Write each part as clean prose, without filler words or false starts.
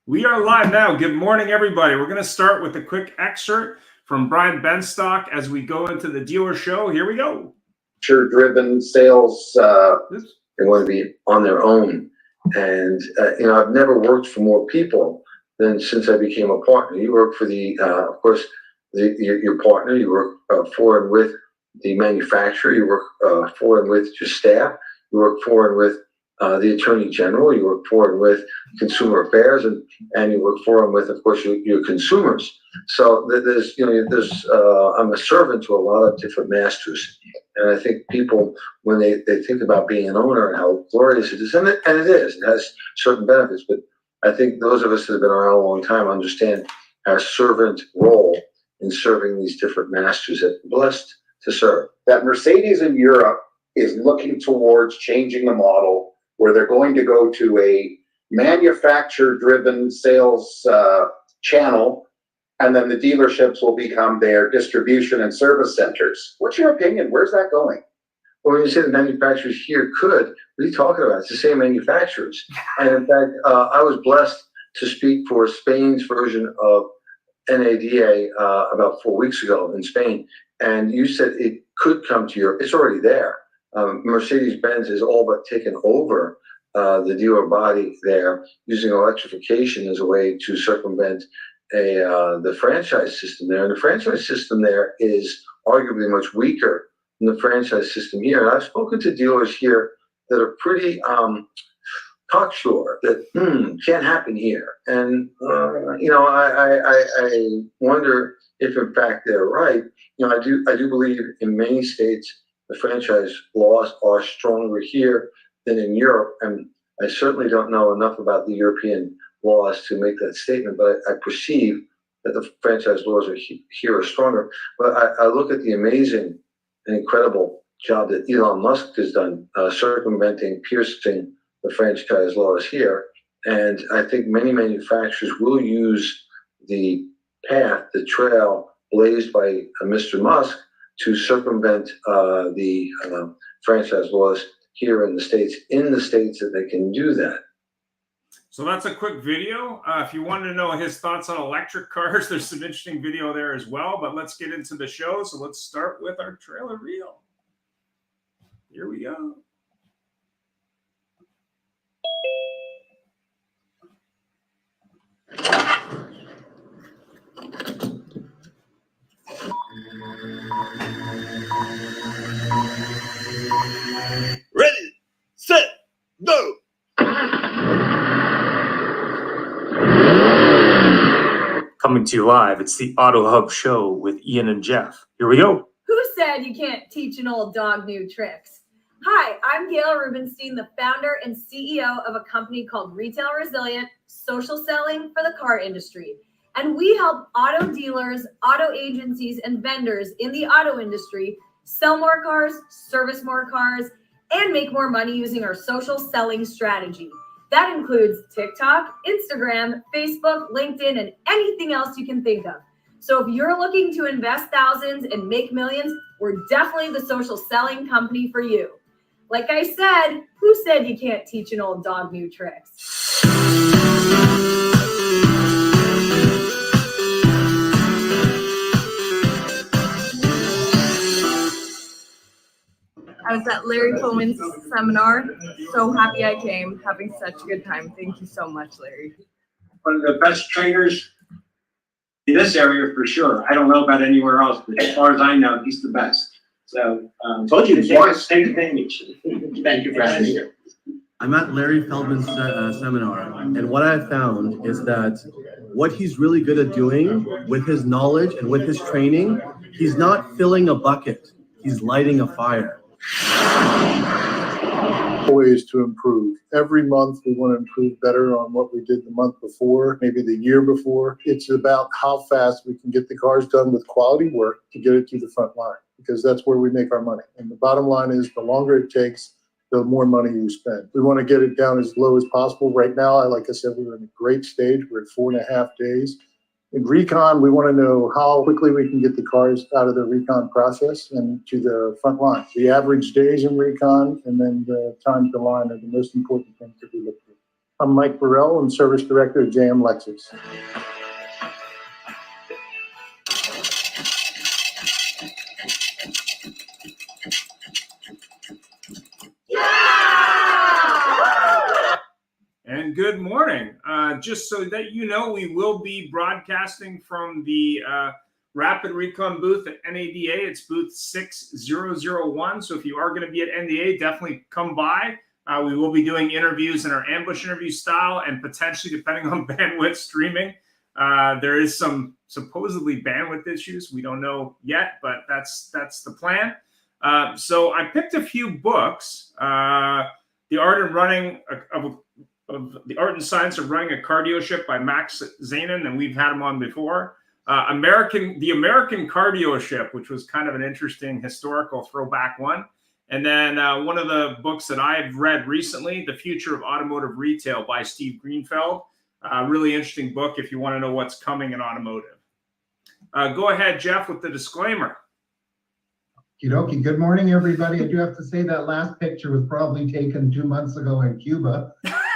We are live now. Good morning, everybody. We're going to start with a quick excerpt from Brian Benstock as we go into the dealer show. Here we go. Driven sales, they want to be on their own. And, I've never worked for more people than since I became a partner. You work for of course, your partner. You work for and with the manufacturer. You work for and with your staff. You work for and with the Attorney General. You work for and with Consumer Affairs, and you work for and with, of course, your consumers. So I'm a servant to a lot of different masters, and I think people, when they think about being an owner and how glorious it is, and it is, it has certain benefits, but I think those of us that have been around a long time understand our servant role in serving these different masters that we're blessed to serve. That Mercedes in Europe is looking towards changing the model where they're going to go to a manufacturer-driven sales channel, and then the dealerships will become their distribution and service centers. What's your opinion? Where's that going? Well, when you say the manufacturers here could, what are you talking about? It's the same manufacturers. And in fact, I was blessed to speak for Spain's version of NADA about 4 weeks ago in Spain. And you said it could come to Europe. It's already there. Mercedes-Benz has all but taken over the dealer body there, using electrification as a way to circumvent the franchise system there. And the franchise system there is arguably much weaker than the franchise system here. And I've spoken to dealers here that are pretty cocksure that can't happen here. And I wonder if in fact they're right. I do believe in many states the franchise laws are stronger here than in Europe, and I certainly don't know enough about the European laws to make that statement, but I perceive that the franchise laws here are stronger. But I look at the amazing and incredible job that Elon Musk has done circumventing, piercing the franchise laws here, and I think many manufacturers will use the path, the trail blazed by Mr. Musk to circumvent the franchise laws here in the states that they can do that. So that's a quick video. If you wanted to know his thoughts on electric cars, there's some interesting video there as well. But let's get into the show. So let's start with our trailer reel. Here we go. Ready, set, go! Coming to you live, it's the Auto Hub Show with Ian and Jeff. Here we go. Who said you can't teach an old dog new tricks? Hi, I'm Gail Rubenstein, the founder and CEO of a company called Retail Resilient, social selling for the car industry. And we help auto dealers, auto agencies, and vendors in the auto industry sell more cars, service more cars, and make more money using our social selling strategy. That includes TikTok, Instagram, Facebook, LinkedIn, and anything else you can think of. So if you're looking to invest thousands and make millions, we're definitely the social selling company for you. Like I said, who said you can't teach an old dog new tricks? I was at Larry Coleman's seminar. So happy I came, having such a good time. Thank you so much, Larry. One of the best trainers in this area for sure. I don't know about anywhere else, but as far as I know, he's the best. So, Told you take advantage. Thank you for having me here. I'm at Larry Feldman's seminar, and what I found is that what he's really good at doing with his knowledge and with his training, he's not filling a bucket, he's lighting a fire. Ways to improve. Every month we want to improve better on what we did the month before, maybe the year before. It's about how fast we can get the cars done with quality work to get it to the front line, because that's where we make our money. And the bottom line is the longer it takes, the more money you spend. We want to get it down as low as possible. Right now, like I said, we're in a great stage. We're at 4.5 days. In recon, we want to know how quickly we can get the cars out of the recon process and to the front line. The average days in recon and then the time to line are the most important things that we look for. I'm Mike Burrell. I'm Service Director at JM Lexus. And good morning. Just so that you know, we will be broadcasting from the Rapid Recon booth at NADA. It's booth 6001. So if you are going to be at NADA, definitely come by. We will be doing interviews in our ambush interview style, and potentially, depending on bandwidth, streaming. There is some supposedly bandwidth issues. We don't know yet, but that's the plan. So I picked a few books. The Art and Running of the Art and Science of Running a Car Dealership by Max Zanin, and we've had him on before. The American Car Dealership, which was kind of an interesting historical throwback one. And then one of the books that I've read recently, The Future of Automotive Retail by Steve Greenfeld. Really interesting book if you want to know what's coming in automotive. Go ahead, Jeff, with the disclaimer. Okie, good morning, everybody. I do have to say that last picture was probably taken 2 months ago in Cuba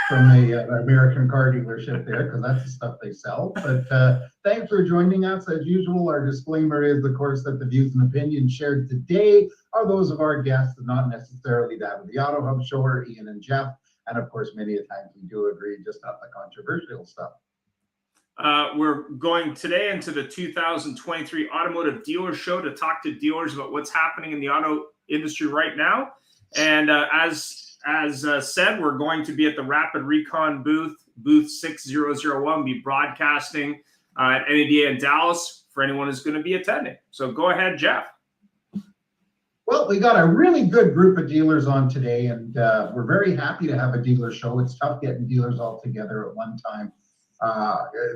from the American car dealership there, because that's the stuff they sell. But thanks for joining us. As usual, our disclaimer is, of course, that the views and opinions shared today are those of our guests and not necessarily that of the Auto Hub Show or Ian and Jeff. And of course, many a times we do agree, just not the controversial stuff. We're going today into the 2023 Automotive Dealer Show to talk to dealers about what's happening in the auto industry right now. And as said, we're going to be at the Rapid Recon booth 6001, be broadcasting at NADA in Dallas for anyone who's going to be attending. So go ahead, Jeff. Well, we got a really good group of dealers on today, and we're very happy to have a dealer show. It's tough getting dealers all together at one time.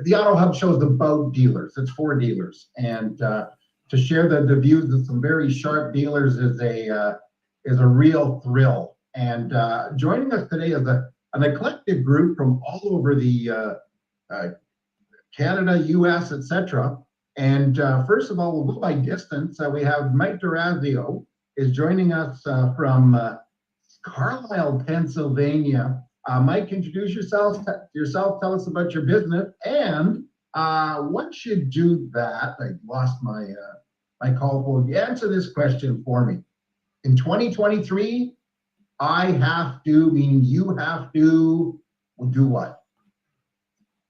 The Auto Hub Show is about dealers. It's for dealers, and to share the views of some very sharp dealers is a real thrill. And joining us today is an eclectic group from all over the Canada, US, etc. And first of all, we'll go by distance. We have Mike Dorazio is joining us from Carlisle, Pennsylvania. Mike, introduce yourself. Tell us about your business. And once you do that, I lost my call for you. Answer this question for me. In 2023, I have to, meaning you have to, do what?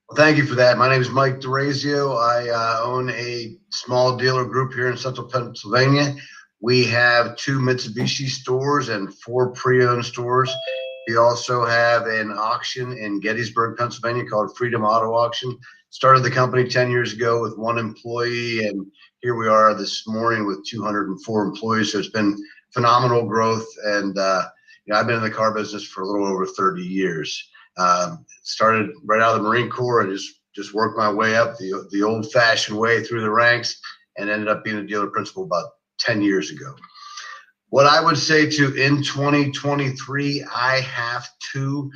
Well, thank you for that. My name is Mike Dorazio. I own a small dealer group here in central Pennsylvania. We have 2 Mitsubishi stores and 4 pre-owned stores. We also have an auction in Gettysburg, Pennsylvania called Freedom Auto Auction. Started the company 10 years ago with 1 employee, and here we are this morning with 204 employees. So it's been phenomenal growth, and I've been in the car business for a little over 30 years. Started right out of the Marine Corps and just worked my way up the old-fashioned way through the ranks, and ended up being a dealer principal about 10 years ago. What I would say in 2023, I have to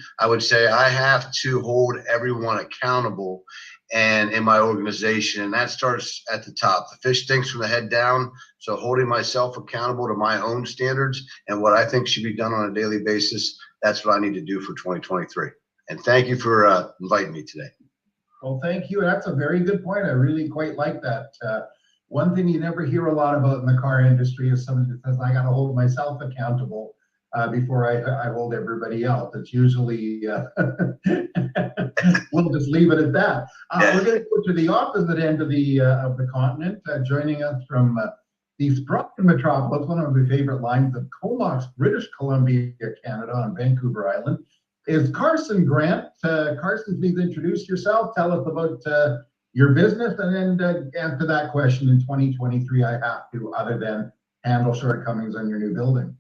hold everyone accountable and in my organization. And that starts at the top. The fish stinks from the head down. So holding myself accountable to my own standards and what I think should be done on a daily basis, that's what I need to do for 2023. And thank you for inviting me today. Well, thank you. That's a very good point. I really quite like that. One thing you never hear a lot about in the car industry is somebody that says, I got to hold myself accountable before I hold everybody else. It's usually, we'll just leave it at that. We're going to go to the opposite end of the continent. Joining us from the Sprocton Metropolis, one of my favorite lines of Comox, British Columbia, Canada, on Vancouver Island, is Carson Grant. Carson, please introduce yourself. Tell us about your business, and then answer that question. In 2023, I have to, other than handle shortcomings on your new building.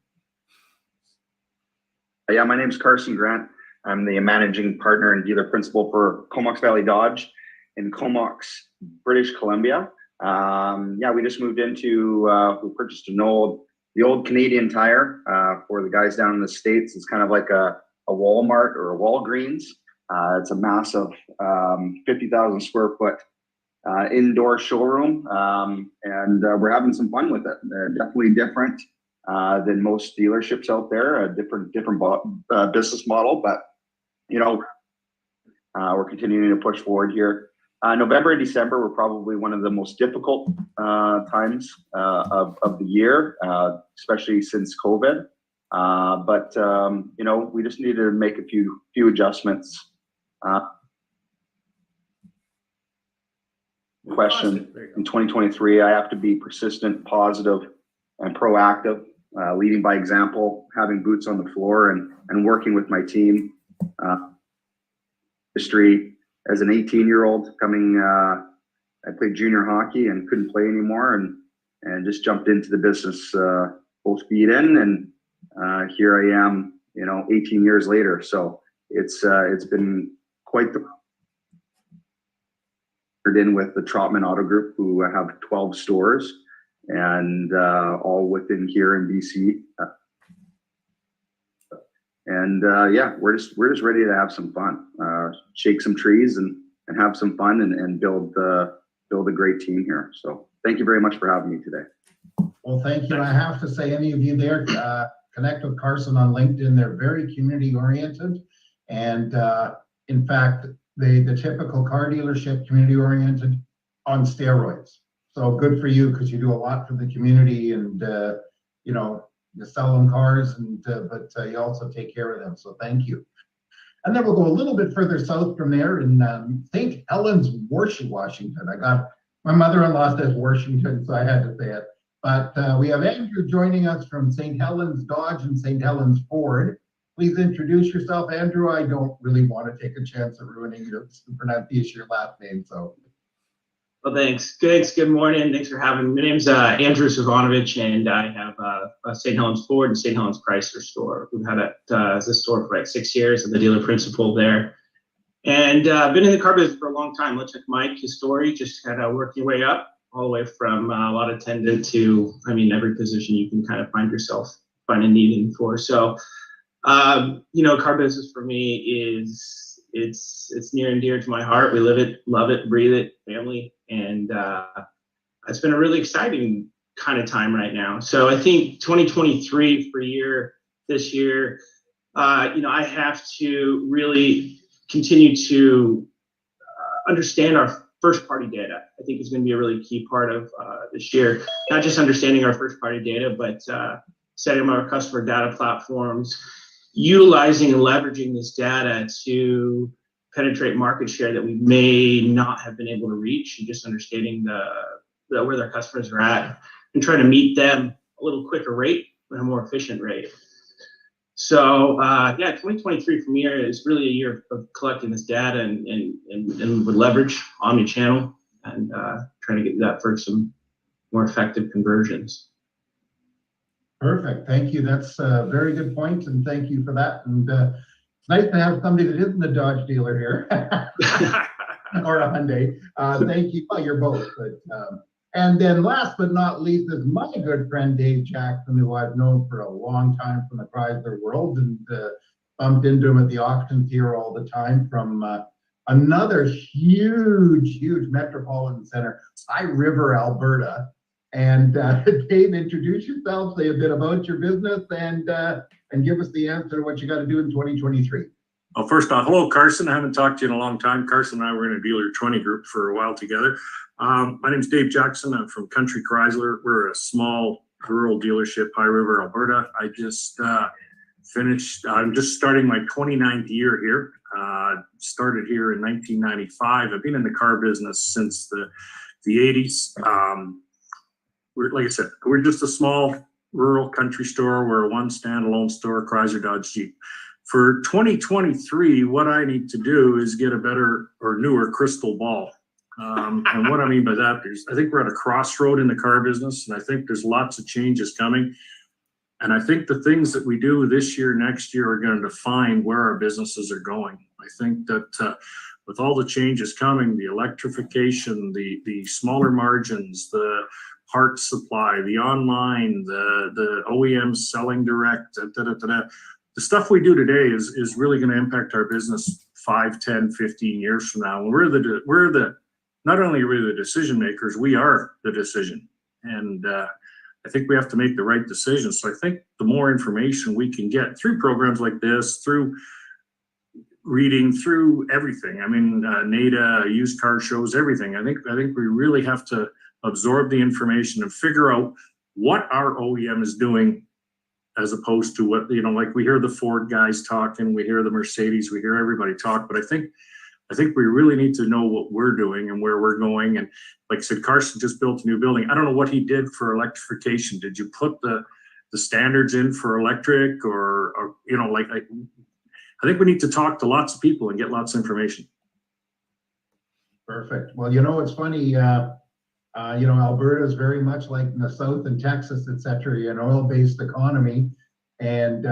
Yeah, my name's Carson Grant. I'm the managing partner and dealer principal for Comox Valley Dodge in Comox, British Columbia. We just moved into, we purchased the old Canadian Tire for the guys down in the States. It's kind of like a Walmart or a Walgreens. It's a massive 50,000 square foot indoor showroom, and we're having some fun with it. Definitely different than most dealerships out there, a different business model, but We're continuing to push forward here. November and December were probably one of the most difficult times of the year, especially since COVID. But you know, we just needed to make a few adjustments. Question in 2023, I have to be persistent, positive, and proactive, leading by example, having boots on the floor, and working with my team. Industry as an 18-year-old coming, I played junior hockey and couldn't play anymore, and just jumped into the business full speed in, and here I am, you know, 18 years later. So it's been quite the in with the Trotman Auto Group, who have 12 stores, and all within here in BC. And yeah, we're just ready to have some fun, shake some trees, and have some fun, and build a great team here. So thank you very much for having me today. Well, thank you. I have to say, any of you there, connect with Carson on LinkedIn. They're very community oriented, and in fact, the typical car dealership community oriented on steroids. So good for you, because you do a lot for the community, and you know, you sell them cars, and but you also take care of them. So thank you. And then we'll go a little bit further south from there in St. Helens, Washington. I got my mother-in-law says Washington, so I had to say it. But we have Andrew joining us from St. Helens Dodge and St. Helens Ford. Please introduce yourself, Andrew. I don't really want to take a chance of ruining your pronunciation of your last name. So. Well, thanks. Good morning. Thanks for having me. My name's Andrew Suvanvej, and I have a St. Helens Ford and St. Helens Chrysler store. We've had this store for like 6 years. I'm the dealer principal there. And I've been in the car business for a long time. Much like Mike, his story, just kind of work your way up, all the way from a lot of attendant to, I mean, every position you can kind of find yourself finding needing for. So, you know, car business for me is, it's near and dear to my heart. We live it, love it, breathe it, family. And it's been a really exciting kind of time right now. So I think 2023 this year, you know, I have to really continue to understand our first party data. I think is going to be a really key part of this year. Not just understanding our first party data, but setting up our customer data platforms, utilizing and leveraging this data to penetrate market share that we may not have been able to reach, and just understanding where their customers are at and trying to meet them a little quicker rate and a more efficient rate. So yeah, 2023 for me is really a year of collecting this data and with leverage omni-channel, and trying to get that for some more effective conversions. Perfect. Thank you. That's a very good point, and thank you for that. And it's nice to have somebody that isn't a Dodge dealer here or a Hyundai. Thank you. Well, you're both. But, and then last but not least is my good friend Dave Jackson, who I've known for a long time from the Chrysler world, and bumped into him at the auctions here all the time from another huge metropolitan center, High River, Alberta. And Dave, introduce yourself, say a bit about your business, and give us the answer to what you got to do in 2023. Well, first off, hello, Carson. I haven't talked to you in a long time. Carson and I were in a dealer 20 group for a while together. My name's Dave Jackson. I'm from Country Chrysler. We're a small rural dealership, High River, Alberta. I just finished, I'm just starting my 29th year here. Started here in 1995. I've been in the car business since the 80s. Like I said, we're just a small rural country store. We're a one standalone store, Chrysler, Dodge, Jeep. For 2023, what I need to do is get a better or newer crystal ball. And what I mean by that is I think we're at a crossroad in the car business, and I think there's lots of changes coming. And I think the things that we do this year, next year are going to define where our businesses are going. I think that with all the changes coming, the electrification, the smaller margins, the parts supply, the online, the OEMs selling direct, the stuff we do today is really going to impact our business 5, 10, 15 years from now. And we're the not only are we the decision makers, we are the decision. And I think we have to make the right decisions. So I think the more information we can get through programs like this, through reading through everything. I mean, NADA, used car shows, everything. I think we really have to absorb the information and figure out what our OEM is doing, as opposed to what, you know, like we hear the Ford guys talking, we hear the Mercedes, we hear everybody talk, but I think we really need to know what we're doing and where we're going. And like I said, Carson just built a new building. I don't know what he did for electrification. Did you put the standards in for electric, or you know, like I think we need to talk to lots of people and get lots of information. Perfect. Well, you know, it's funny, you know, Alberta is very much like in the South and Texas, et cetera, an oil-based economy. And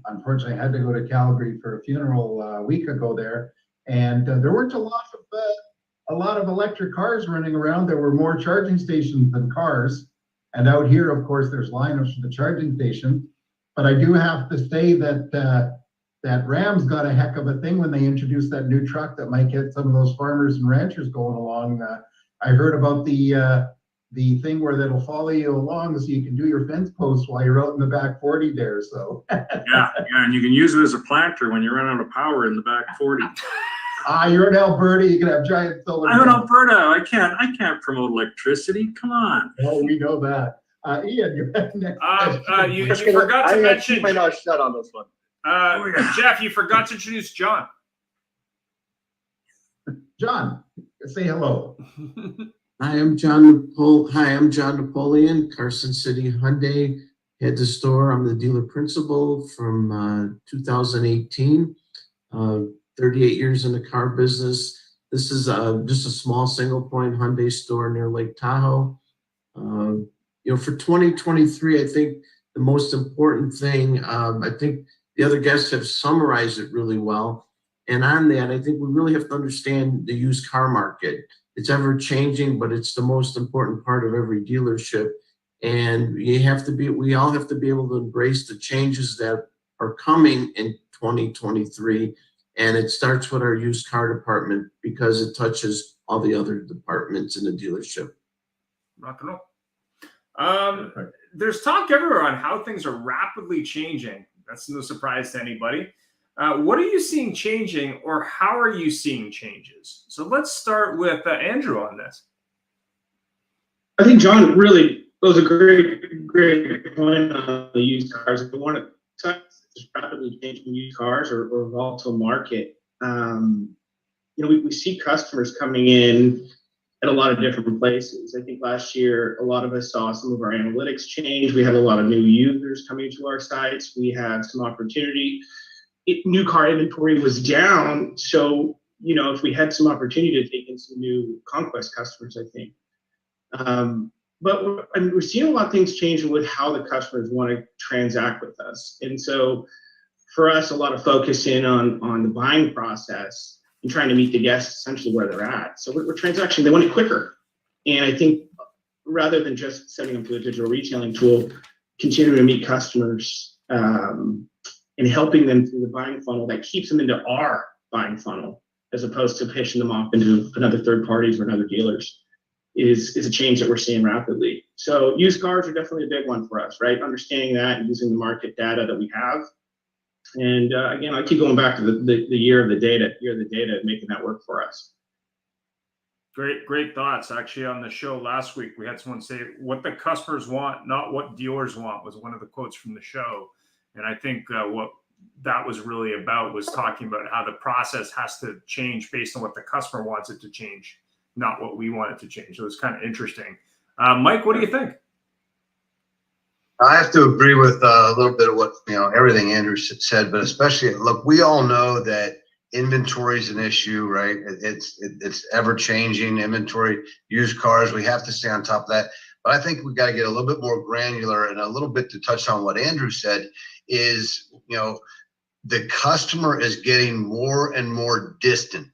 unfortunately, I had to go to Calgary for a funeral a week ago there. And there weren't a lot of electric cars running around. There were more charging stations than cars. And out here, of course, there's lineups for the charging station. But I do have to say that that Ram's got a heck of a thing when they introduced that new truck that might get some of those farmers and ranchers going along. I heard about the thing where that'll follow you along so you can do your fence posts while you're out in the back 40 there. So yeah, and you can use it as a planter when you run out of power in the back 40. You're in Alberta, you can have giant solar. I'm in Alberta. I can't promote electricity. Come on. Oh, we know that. Ian, you're next. You forgot to mention. Keep my mouth shut on this one. Jeff, you forgot to introduce John. John, say hello. Hi, I'm John Napoleon, Carson City Hyundai. Head the store. I'm the dealer principal from 2018. 38 years in the car business. This is just a small single point Hyundai store near Lake Tahoe. You know, for 2023, I think the most important thing, I think the other guests have summarized it really well. And on that, I think we really have to understand the used car market. It's ever changing, but it's the most important part of every dealership. And we all have to be able to embrace the changes that are coming in 2023. And it starts with our used car department because it touches all the other departments in the dealership. Rock and roll. There's talk everywhere on how things are rapidly changing. That's no surprise to anybody. What are you seeing changing, or how are you seeing changes? So let's start with Andrew on this. I think John really was a great point on the used cars. If we want to touch this rapidly changing used cars or volatile market, you know, we see customers coming in at a lot of different places. I think last year, a lot of us saw some of our analytics change. We have a lot of new users coming to our sites. We have some opportunity. New car inventory was down. So, you know, if we had some opportunity to take in some new conquest customers, I think. But we're seeing a lot of things change with how the customers want to transact with us. And so for us, a lot of focus in on the buying process and trying to meet the guests essentially where they're at. So we're transacting, they want it quicker. And I think rather than just sending them to a digital retailing tool, continuing to meet customers and helping them through the buying funnel that keeps them into our buying funnel, as opposed to pushing them off into another third parties or another dealers, is a change that we're seeing rapidly. So used cars are definitely a big one for us, right? Understanding that and using the market data that we have. And again, I keep going back to the year of the data, and making that work for us. Great thoughts. Actually, on the show last week, we had someone say, what the customers want, not what dealers want, was one of the quotes from the show. And I think what that was really about was talking about how the process has to change based on what the customer wants it to change, not what we want it to change. So it was kind of interesting. Mike, what do you think? I have to agree with a little bit of what, you know, everything Andrew said, but especially, look, we all know that inventory is an issue, right? It's ever changing inventory, used cars. We have to stay on top of that. But I think we got to get a little bit more granular, and a little bit to touch on what Andrew said is, you know, the customer is getting more and more distant.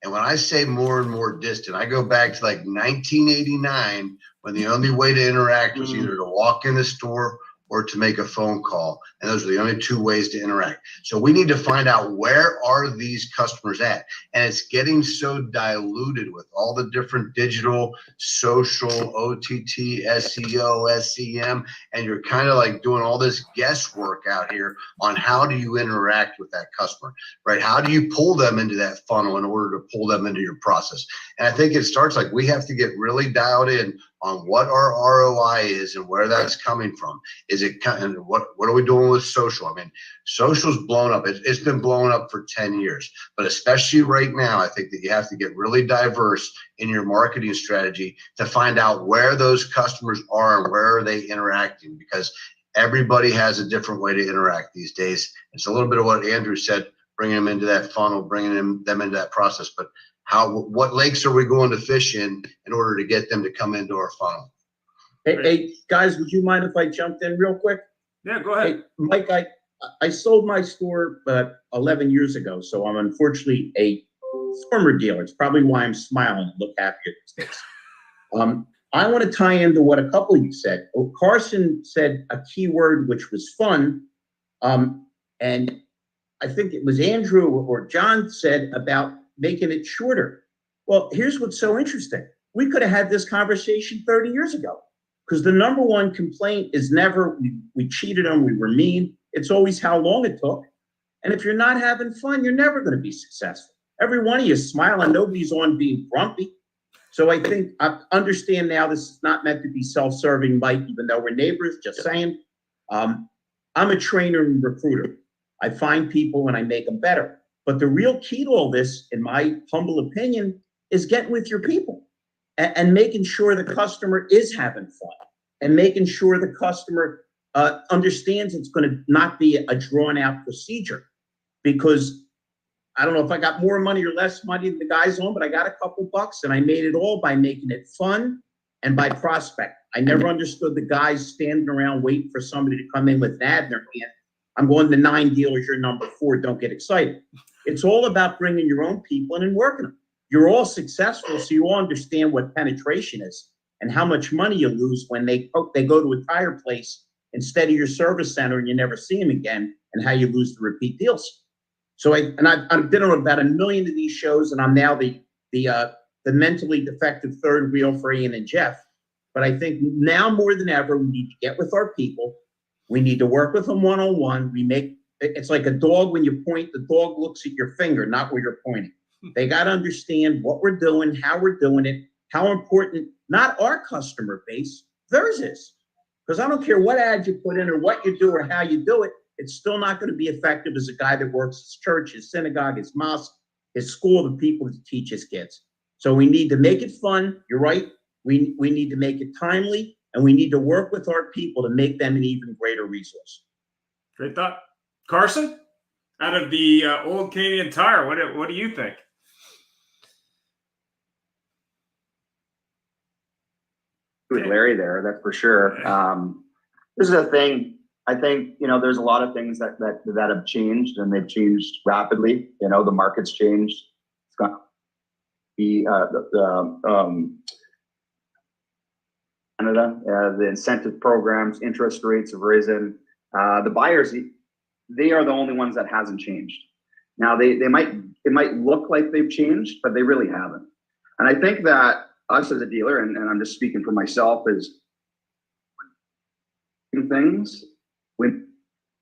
And when I say more and more distant, I go back to like 1989, when the only way to interact was either to walk in the store or to make a phone call. And those are the only two ways to interact. So we need to find out, where are these customers at? And it's getting so diluted with all the different digital, social, OTT, SEO, SEM, and you're kind of like doing all this guesswork out here on how do you interact with that customer, right? How do you pull them into that funnel in order to pull them into your process? And I think it starts like, we have to get really dialed in on what our ROI is and where that's coming from. Is it and what are we doing with social? I mean, social's blown up. It's been blown up for 10 years, but especially right now, I think that you have to get really diverse in your marketing strategy to find out where those customers are and where are they interacting, because everybody has a different way to interact these days. It's a little bit of what Andrew said, bringing them into that funnel, bringing them into that process. But what lakes are we going to fish in order to get them to come into our funnel? Hey, guys, would you mind if I jumped in real quick? Yeah, go ahead. Hey, Mike, I sold my store 11 years ago, so I'm unfortunately a former dealer. It's probably why I'm smiling and look happier these days. I want to tie into what a couple of you said. Well, Carson said a key word, which was fun, and I think it was Andrew or John said about making it shorter. Well, here's what's so interesting. We could have had this conversation 30 years ago, because the number one complaint is never we cheated them, we were mean. It's always how long it took. And if you're not having fun, you're never going to be successful. Every one of you is smiling. Nobody's on being grumpy. So I think I understand now this is not meant to be self-serving, Mike, even though we're neighbors, just saying. I'm a trainer and recruiter. I find people and I make them better. But the real key to all this, in my humble opinion, is getting with your people and making sure the customer is having fun and making sure the customer understands it's going to not be a drawn out procedure. Because I don't know if I got more money or less money than the guys on, but I got a couple bucks and I made it all by making it fun and by prospect. I never understood the guys standing around waiting for somebody to come in with an ad in their hand. I'm going to 9 dealers, you're number 4, don't get excited. It's all about bringing your own people in and working them. You're all successful, so you all understand what penetration is and how much money you lose when they go to a tire place instead of your service center and you never see them again, and how you lose the repeat deals. So I've been on about 1 million of these shows, and I'm now the mentally defective third wheel for Ian and Jeff. But I think now more than ever, we need to get with our people. We need to work with them one-on-one. It's like a dog. When you point, the dog looks at your finger, not where you're pointing. They got to understand what we're doing, how we're doing it, how important, not our customer base, theirs is. Because I don't care what ad you put in or what you do or how you do it, it's still not going to be effective as a guy that works his church, his synagogue, his mosque, his school, the people that teach his kids. So we need to make it fun. You're right. We need to make it timely, and we need to work with our people to make them an even greater resource. Great thought. Carson, out of the old Canadian Tire, what do you think? With Larry there, that's for sure. This is a thing. I think, there's a lot of things that have changed, and they've changed rapidly. The market's changed. It's got Canada, the incentive programs, interest rates have risen. The buyers, they are the only ones that hasn't changed. Now it might look like they've changed, but they really haven't. And I think that us as a dealer, and I'm just speaking for myself, is things when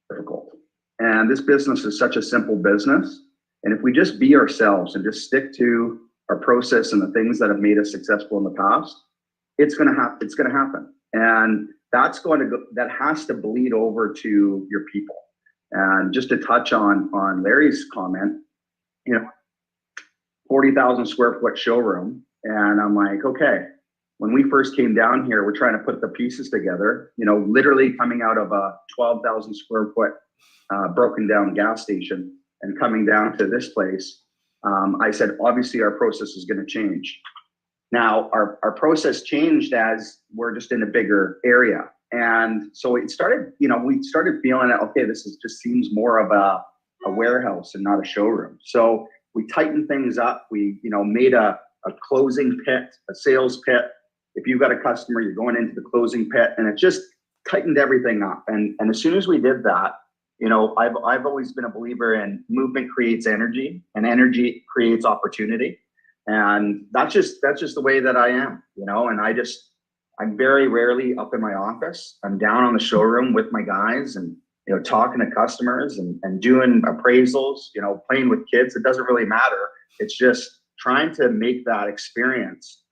difficult. And this business is such a simple business. And if we just be ourselves and just stick to our process and the things that have made us successful in the past, it's going to happen. It's going to happen. And that has to bleed over to your people. And just to touch on Larry's comment, 40,000 square foot showroom. And I'm like, okay, when we first came down here, we're trying to put the pieces together, literally coming out of a 12,000 square foot broken down gas station and coming down to this place. I said, obviously our process is going to change. Now our process changed as we're just in a bigger area. And so it started, we started feeling that, okay, this just seems more of a warehouse and not a showroom. So we tightened things up. We, made a closing pit, a sales pit. If you've got a customer, you're going into the closing pit, and it just tightened everything up. And as soon as we did that, you know, I've always been a believer in movement creates energy, and energy creates opportunity. And that's just the way that I am, you know. And I'm very rarely up in my office. I'm down on the showroom with my guys, and you know, talking to customers and doing appraisals, you know, playing with kids. It doesn't really matter. It's just trying to make that experience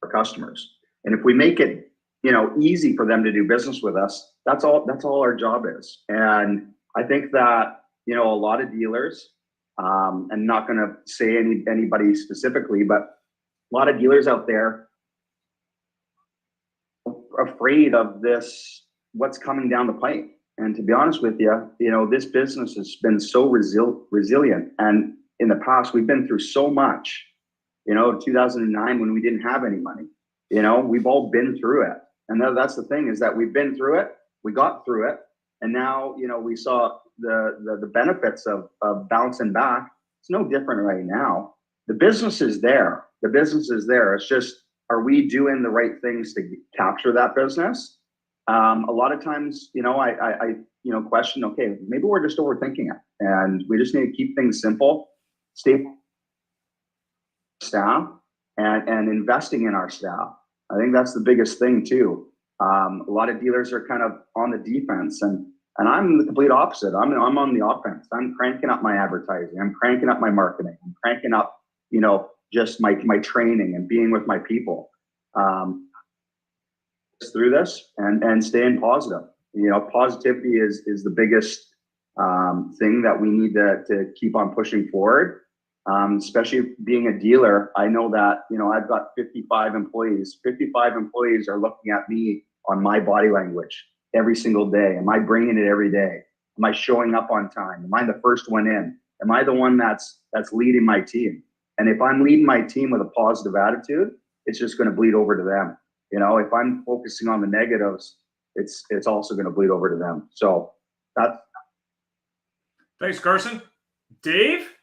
for customers. And if we make it, you know, easy for them to do business with us, that's all our job is. And I think that, you know, a lot of dealers, I'm not going to say anybody specifically, but a lot of dealers out there are afraid of this, what's coming down the pipe. And to be honest with you, you know, this business has been so resilient. And in the past, we've been through so much. You know, 2009, when we didn't have any money, you know, we've all been through it. And that's the thing, is that we've been through it, we got through it, and now, you know, we saw the benefits of bouncing back. It's no different right now. The business is there. The business is there. It's just, are we doing the right things to capture that business? A lot of times, you know, I you know, question, okay, maybe we're just overthinking it, and we just need to keep things simple, stay staff, and investing in our staff. I think that's the biggest thing too. A lot of dealers are kind of on the defense, and I'm the complete opposite. I'm on the offense. I'm cranking up my advertising. I'm cranking up my marketing. I'm cranking up, you know, just my training and being with my people through this, and staying positive. You know, positivity is the biggest thing that we need to keep on pushing forward. Especially being a dealer, I know that, you know, I've got 55 employees. 55 employees are looking at me on my body language every single day. Am I bringing it every day? Am I showing up on time? Am I the first one in? Am I the one that's leading my team? And if I'm leading my team with a positive attitude, it's just going to bleed over to them. You know, if I'm focusing on the negatives, it's also going to bleed over to them. So that's. Thanks, Carson. Dave?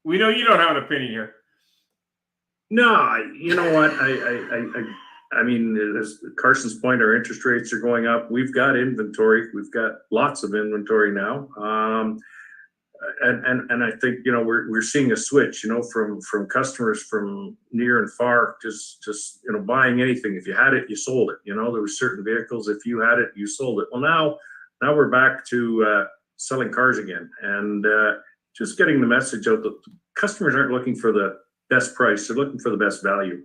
We know you don't have an opinion here. No, you know what? I mean, as Carson's point, our interest rates are going up. We've got inventory. We've got lots of inventory now. And I think, you know, we're seeing a switch, you know, from customers from near and far, just you know, buying anything. If you had it, you sold it. You know, there were certain vehicles, if you had it, you sold it. Well, now we're back to selling cars again, and just getting the message out that customers aren't looking for the best price, they're looking for the best value.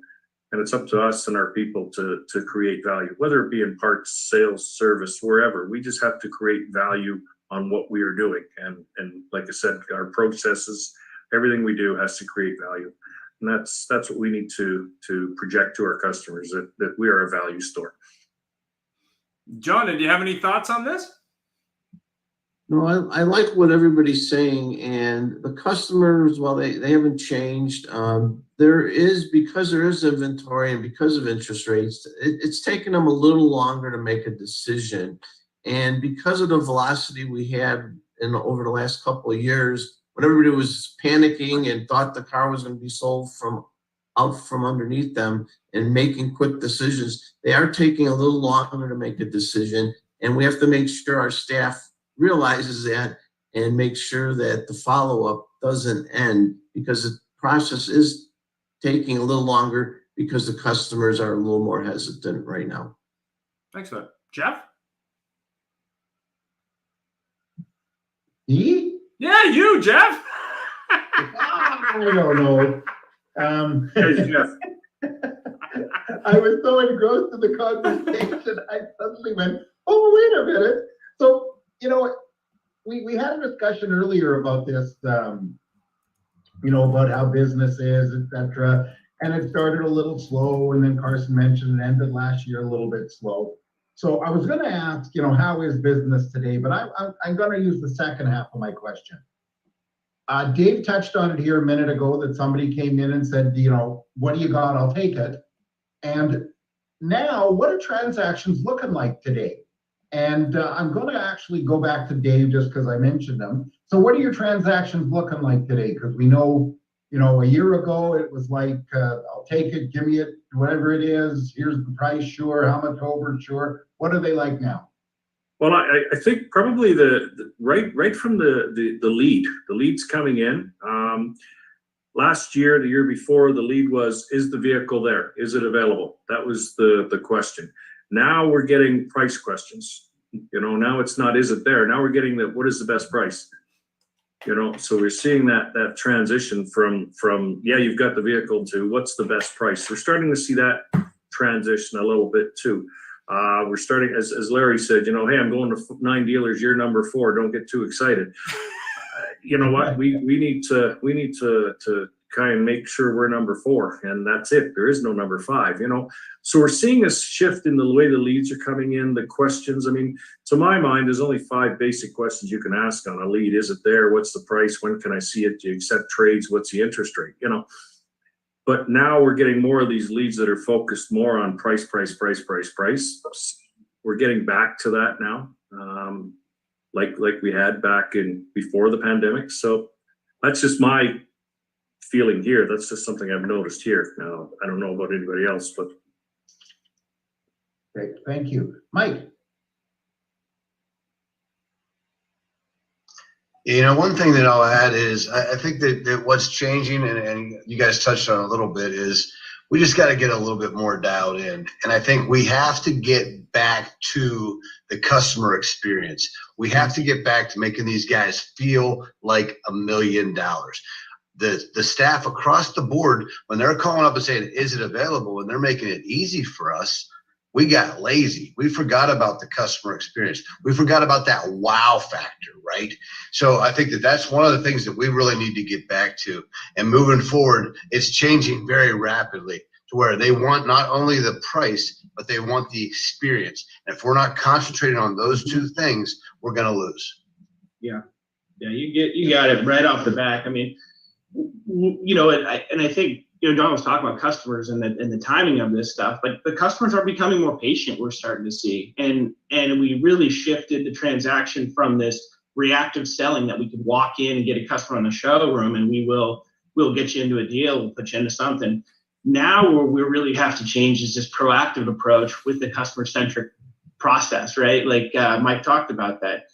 And it's up to us and our people to create value, whether it be in parts, sales, service, wherever. We just have to create value on what we are doing. And like I said, our processes, everything we do has to create value. And that's what we need to project to our customers, that we are a value store. John, did you have any thoughts on this? No, I like what everybody's saying, and the customers, well, they haven't changed. Because there is inventory and because of interest rates, it's taken them a little longer to make a decision. And because of the velocity we had over the last couple of years, when everybody was panicking and thought the car was going to be sold out from underneath them and making quick decisions, they are taking a little longer to make a decision. And we have to make sure our staff realizes that and make sure that the follow-up doesn't end, because the process is taking a little longer because the customers are a little more hesitant right now. Thanks for that. Jeff? Me? Yeah, you, Jeff. I don't know. Hey, Jeff. I was so engrossed in the conversation, I suddenly went, oh, wait a minute. So, you know, we had a discussion earlier about this, you know, about how business is, etc. And it started a little slow, and then Carson mentioned it ended last year a little bit slow. So I was going to ask, you know, how is business today? But I'm going to use the second half of my question. Dave touched on it here a minute ago, that somebody came in and said, you know, what do you got? I'll take it. And now, what are transactions looking like today? And I'm going to actually go back to Dave just because I mentioned them. So what are your transactions looking like today? Because we know, You know, a year ago, it was like, I'll take it, give me it, whatever it is, here's the price, sure, how much over, sure. What are they like now? Well, I think probably the right from the lead's coming in. Last year, the year before, the lead was, is the vehicle there? Is it available? That was the question. Now we're getting price questions. You know, now it's not, is it there? Now we're getting what is the best price? You know, so we're seeing that transition from yeah, you've got the vehicle to what's the best price. We're starting to see that transition a little bit too. We're starting, as Larry said, you know, hey, I'm going to 9 dealers, you're number 4. Don't get too excited. You know what? We need to kind of make sure we're number 4, and that's it. There is no number 5. You know, so we're seeing a shift in the way the leads are coming in. The questions. I mean, to my mind, there's only 5 basic questions you can ask on a lead. Is it there? What's the price? When can I see it? Do you accept trades? What's the interest rate? You know. But now we're getting more of these leads that are focused more on price. We're getting back to that now, like we had back in before the pandemic. So that's just my feeling here. That's just something I've noticed here. Now, I don't know about anybody else, but. Great, thank you. Mike. You know, one thing that I'll add is I think that what's changing, and you guys touched on it a little bit, is we just got to get a little bit more dialed in. And I think we have to get back to the customer experience. We have to get back to making these guys feel like $1 million. The staff across the board, when they're calling up and saying, is it available? And they're making it easy for us. We got lazy. We forgot about the customer experience. We forgot about that wow factor, right? So I think that that's one of the things that we really need to get back to. And moving forward, it's changing very rapidly to where they want not only the price, but they want the experience. And if we're not concentrating on those 2 things, we're going to lose. Yeah, you got it right off the back. I mean, you know, and I think, you know, Don was talking about customers and the timing of this stuff, but the customers are becoming more patient. We're starting to see, and we really shifted the transaction from this reactive selling that we could walk in and get a customer on the showroom and we'll get you into a deal, we'll put you into something. Now what we really have to change is this proactive approach with the customer centric process, right? Like Mike talked about that.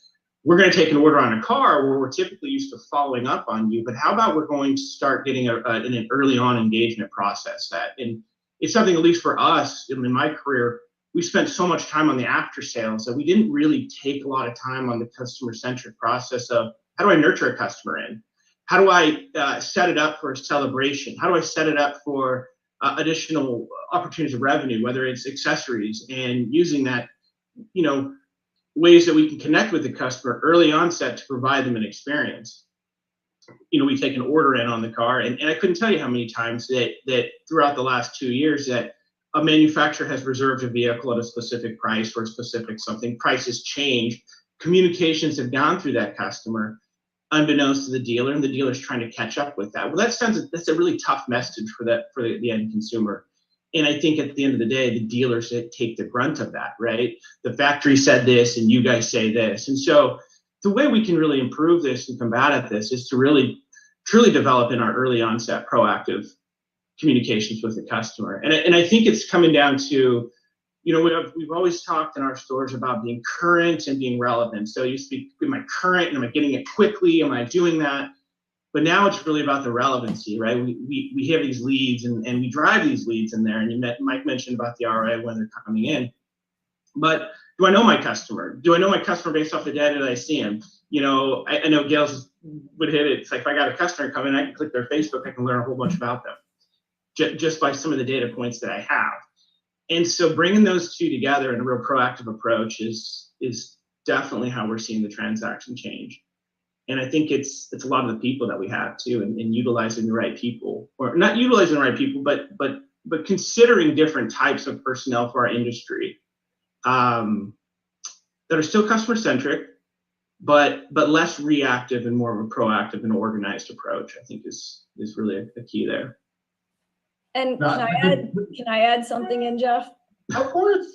We're going to take an order on a car where we're typically used to following up on you, but how about we're going to start getting an early on engagement process and it's something, at least for us, in my career, we spent so much time on the after sales that we didn't really take a lot of time on the customer centric process of how do I nurture a customer in? How do I set it up for a celebration? How do I set it up for additional opportunities of revenue, whether it's accessories and using that, you know, ways that we can connect with the customer early onset to provide them an experience. You know, we take an order in on the car, and I couldn't tell you how many times that throughout the last 2 years that a manufacturer has reserved a vehicle at a specific price for a specific something. Prices change. Communications have gone through that customer unbeknownst to the dealer, and the dealer's trying to catch up with that. Well, that's a really tough message for the end consumer. And I think at the end of the day, the dealers take the brunt of that, right? The factory said this and you guys say this. And so the way we can really improve this and combat this is to really, truly develop in our early onset proactive communications with the customer. And I think it's coming down to, you know, we've always talked in our stores about being current and being relevant. So you speak, am I current? And am I getting it quickly? Am I doing that? But now it's really about the relevancy, right? We have these leads and we drive these leads in there. And Mike mentioned about the ROI when they're coming in. But do I know my customer? Do I know my customer based off the data that I see him? You know, I know Gail would hit it. It's like if I got a customer come in, I can click their Facebook, I can learn a whole bunch about them just by some of the data points that I have. And so bringing those 2 together in a real proactive approach is definitely how we're seeing the transaction change. And I think it's a lot of the people that we have too, and utilizing the right people, or not utilizing the right people, but considering different types of personnel for our industry that are still customer centric, but less reactive and more of a proactive and organized approach. I think is really a key there. And can I add something in, Jeff? Of course.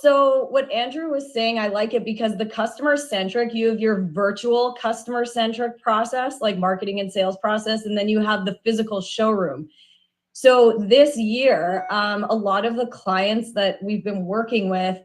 So what Andrew was saying, I like it because the customer centric, you have your virtual customer centric process, like marketing and sales process, and then you have the physical showroom. So this year, a lot of the clients that we've been working with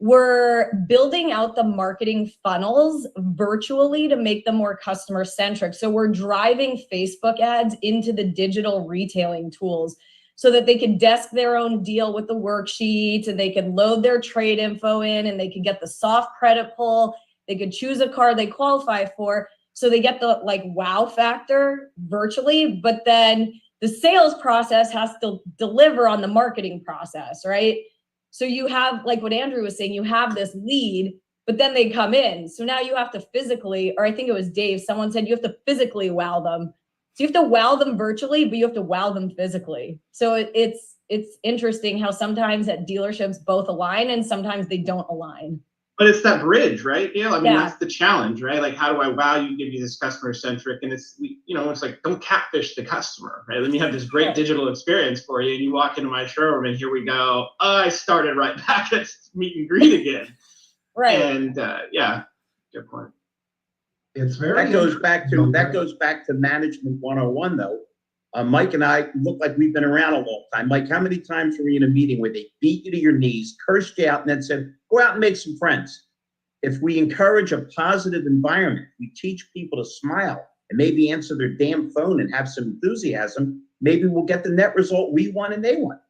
were building out the marketing funnels virtually to make them more customer centric. So we're driving Facebook ads into the digital retailing tools so that they could desk their own deal with the worksheet, and they could load their trade info in, and they could get the soft credit pull. They could choose a car they qualify for. So they get the like wow factor virtually, but then the sales process has to deliver on the marketing process, right? So you have, like what Andrew was saying, you have this lead, but then they come in. So now you have to physically, or I think it was Dave, someone said you have to physically wow them. So you have to wow them virtually, but you have to wow them physically. So it's interesting how sometimes at dealerships both align and sometimes they don't align. But it's that bridge, right? You know, I mean, that's the challenge, right? Like, how do I wow you, give you this customer centric? And it's, you know, it's like, don't catfish the customer, right? Let me have this great digital experience for you. And you walk into my showroom and here we go. Oh, I started right back at meet and greet again. Right. And yeah, good point. It's very that goes back to management 101 though. Mike and I look like we've been around a long time. Mike, how many times were you in a meeting where they beat you to your knees, cursed you out, and then said, go out and make some friends? If we encourage a positive environment, we teach people to smile and maybe answer their damn phone and have some enthusiasm, maybe we'll get the net result we want and they want.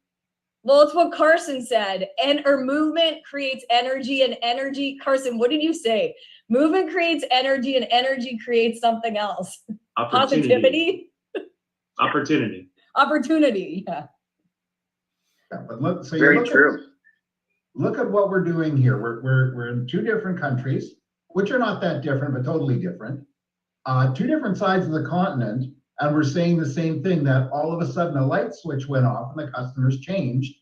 Well, it's what Carson said. Movement creates energy, and energy. Carson, what did you say? Movement creates energy, and energy creates something else. Positivity. Opportunity. Yeah. But look, so Very true. Look at what we're doing here. We're in two different countries, which are not that different, but totally different. Two different sides of the continent, and we're saying the same thing, that all of a sudden a light switch went off and the customers changed.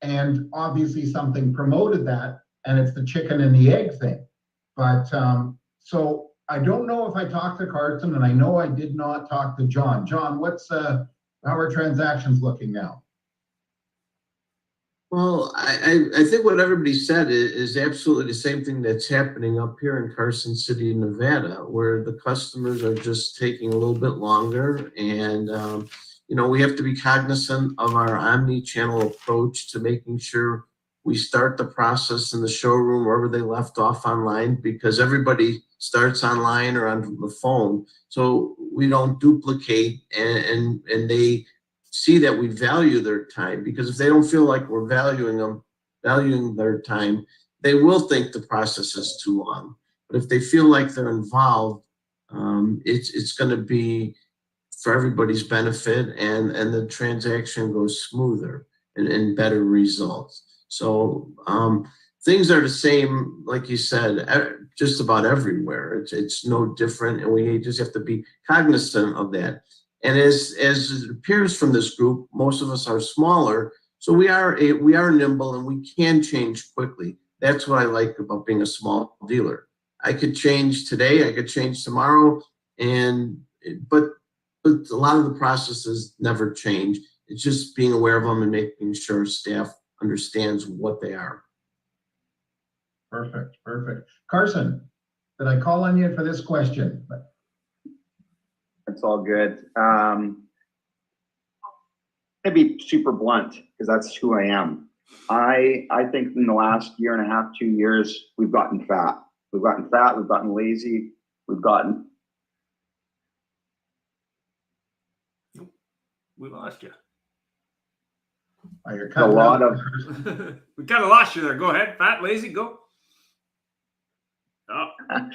And obviously something promoted that, and it's the chicken and the egg thing. But so I don't know if I talked to Carson, and I know I did not talk to John. John, what's how are transactions looking now? Well, I think what everybody said is absolutely the same thing that's happening up here in Carson City, Nevada, where the customers are just taking a little bit longer. And, you know, we have to be cognizant of our omni-channel approach to making sure we start the process in the showroom wherever they left off online, because everybody starts online or on the phone. So we don't duplicate and they see that we value their time, because if they don't feel like we're valuing their time, they will think the process is too long. But if they feel like they're involved, it's going to be for everybody's benefit, and the transaction goes smoother and better results. So things are the same, like you said, just about everywhere. It's no different, and we just have to be cognizant of that. And as it appears from this group, most of us are smaller, so we are nimble and we can change quickly. That's what I like about being a small dealer. I could change today, I could change tomorrow, but a lot of the processes never change. It's just being aware of them and making sure staff understands what they are. Perfect. Carson, did I call on you for this question? It's all good. I'd be super blunt because that's who I am. I think in the last year and a half, 2 years, we've gotten fat. We've gotten lazy, we lost you. Oh, you're a lot of. We kind of lost you there. Go ahead, fat, lazy, go. Oh. Can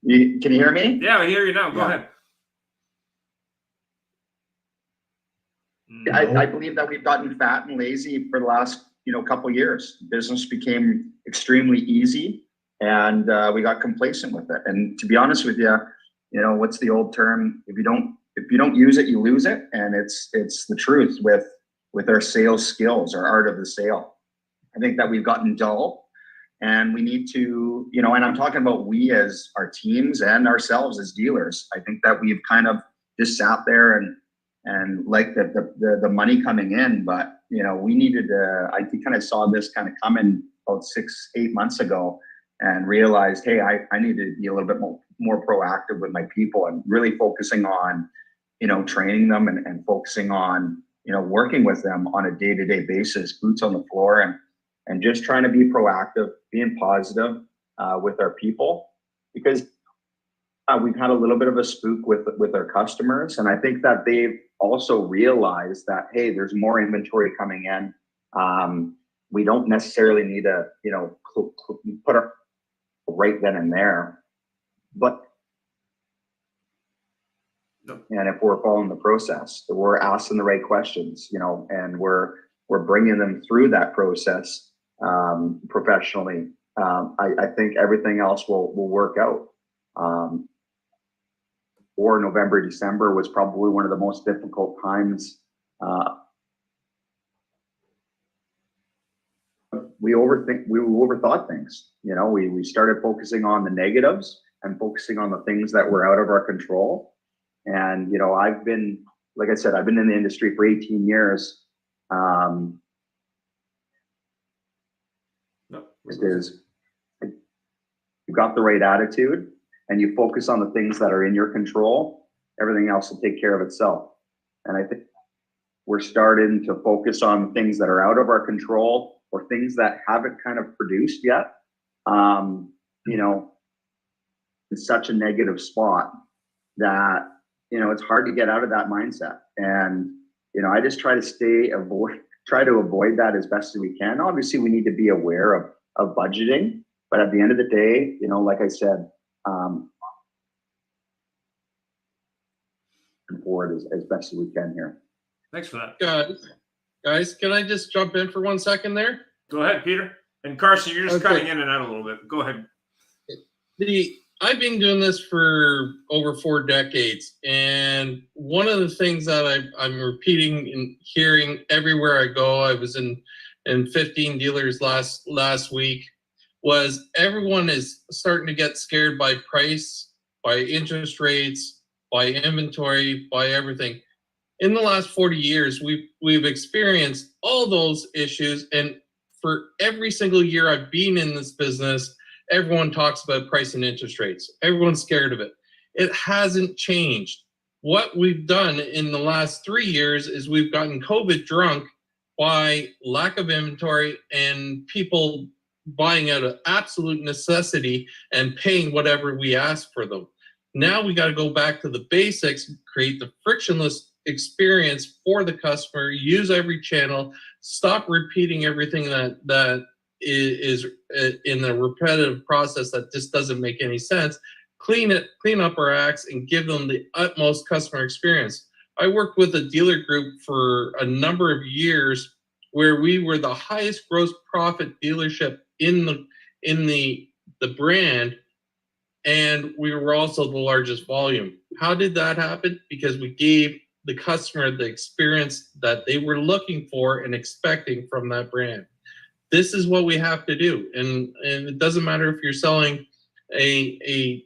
you hear me? Yeah, I hear you now. Go ahead. I believe that we've gotten fat and lazy for the last, couple years. Business became extremely easy, and we got complacent with it. And to be honest with you, what's the old term? If you don't use it, you lose it. And it's the truth with our sales skills, our art of the sale. I think that we've gotten dull, and we need to, and I'm talking about we as our teams and ourselves as dealers. I think that we've kind of just sat there and like the money coming in, but we needed to, I kind of saw this kind of coming about 6-8 months ago and realized, hey, I need to be a little bit more proactive with my people and really focusing on, training them and focusing on, working with them on a day-to-day basis, boots on the floor, and just trying to be proactive, being positive with our people, because we've had a little bit of a spook with our customers. And I think that they've also realized that, hey, there's more inventory coming in. We don't necessarily need to, put our right then and there, but and if we're following the process, that we're asking the right questions, and we're bringing them through that process professionally, I think everything else will work out. Or November, December was probably one of the most difficult times. We overthought things. We started focusing on the negatives and focusing on the things that were out of our control. And, I've been, like I said, I've been in the industry for 18 years. You've got the right attitude and you focus on the things that are in your control, everything else will take care of itself. And I think we're starting to focus on things that are out of our control or things that haven't kind of produced yet. It's such a negative spot that, it's hard to get out of that mindset. And, I just try to avoid that as best as we can. Obviously, we need to be aware of budgeting, but at the end of the day, like I said, forward as best as we can here. Thanks for that. Guys, can I just jump in for 1 second there? Go ahead, Peter. And Carson, you're just cutting in and out a little bit. Go ahead. I've been doing this for over 4 decades, and one of the things that I'm repeating and hearing everywhere I go, I was in 15 dealers last week, was everyone is starting to get scared by price, by interest rates, by inventory, by everything. In the last 40 years, we've experienced all those issues, and for every single year I've been in this business, everyone talks about price and interest rates. Everyone's scared of it. It hasn't changed. What we've done in the last 3 years is we've gotten COVID drunk by lack of inventory and people buying out of absolute necessity and paying whatever we ask for them. Now we got to go back to the basics, create the frictionless experience for the customer, use every channel, stop repeating everything that is in the repetitive process that just doesn't make any sense. Clean up our acts and give them the utmost customer experience. I worked with a dealer group for a number of years where we were the highest gross profit dealership in the brand, and we were also the largest volume. How did that happen? Because we gave the customer the experience that they were looking for and expecting from that brand. This is what we have to do. And it doesn't matter if you're selling a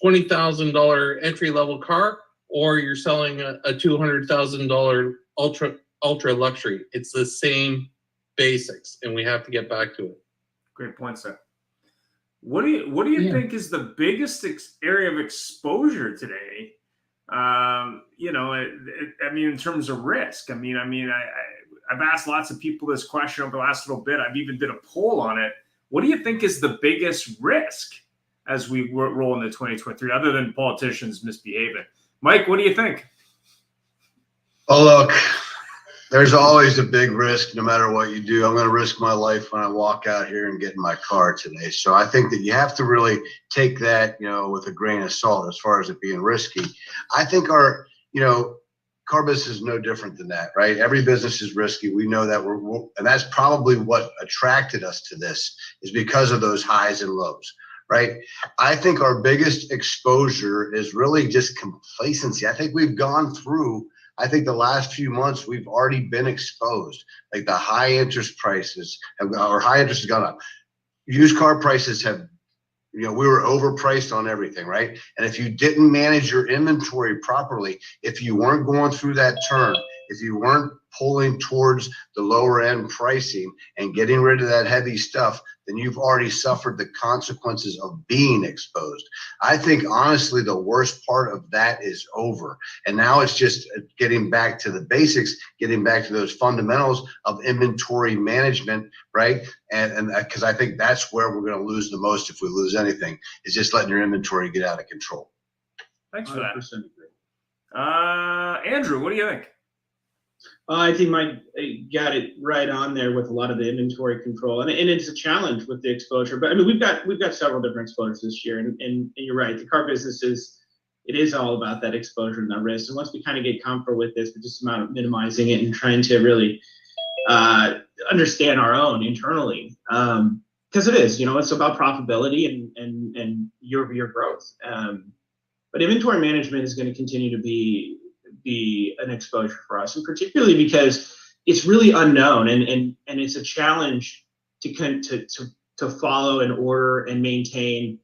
$20,000 entry-level car or you're selling a $200,000 ultra luxury. It's the same basics, and we have to get back to it. Great point, sir. What do you think is the biggest area of exposure today? I mean, in terms of risk. I've asked lots of people this question over the last little bit. I've even did a poll on it. What do you think is the biggest risk as we roll into 2023, other than politicians misbehaving? Mike, what do you think? Oh, look, there's always a big risk no matter what you do. I'm going to risk my life when I walk out here and get in my car today. So I think that you have to really take that, with a grain of salt as far as it being risky. I think our, car business is no different than that, right? Every business is risky. We know that and that's probably what attracted us to this, is because of those highs and lows, right? I think our biggest exposure is really just complacency. I think we've gone through, the last few months, we've already been exposed. Like the high interest prices high interest has gone up. Used car prices have, we were overpriced on everything, right? And if you didn't manage your inventory properly, if you weren't going through that turn, if you weren't pulling towards the lower end pricing and getting rid of that heavy stuff, then you've already suffered the consequences of being exposed. I think honestly, the worst part of that is over. And now it's just getting back to the basics, getting back to those fundamentals of inventory management, right? And because I think that's where we're going to lose the most if we lose anything, is just letting your inventory get out of control. Thanks for that. 100% agree. Andrew, what do you think? I think Mike got it right on there with a lot of the inventory control, and it's a challenge with the exposure. But I mean, we've got several different exposures this year, and you're right. The car business is all about that exposure and that risk. And once we kind of get comfortable with this, we're just about minimizing it and trying to really understand our own internally, because it is, it's about profitability and year-over-year growth. But inventory management is going to continue to be an exposure for us, and particularly because it's really unknown and it's a challenge to follow and order and maintain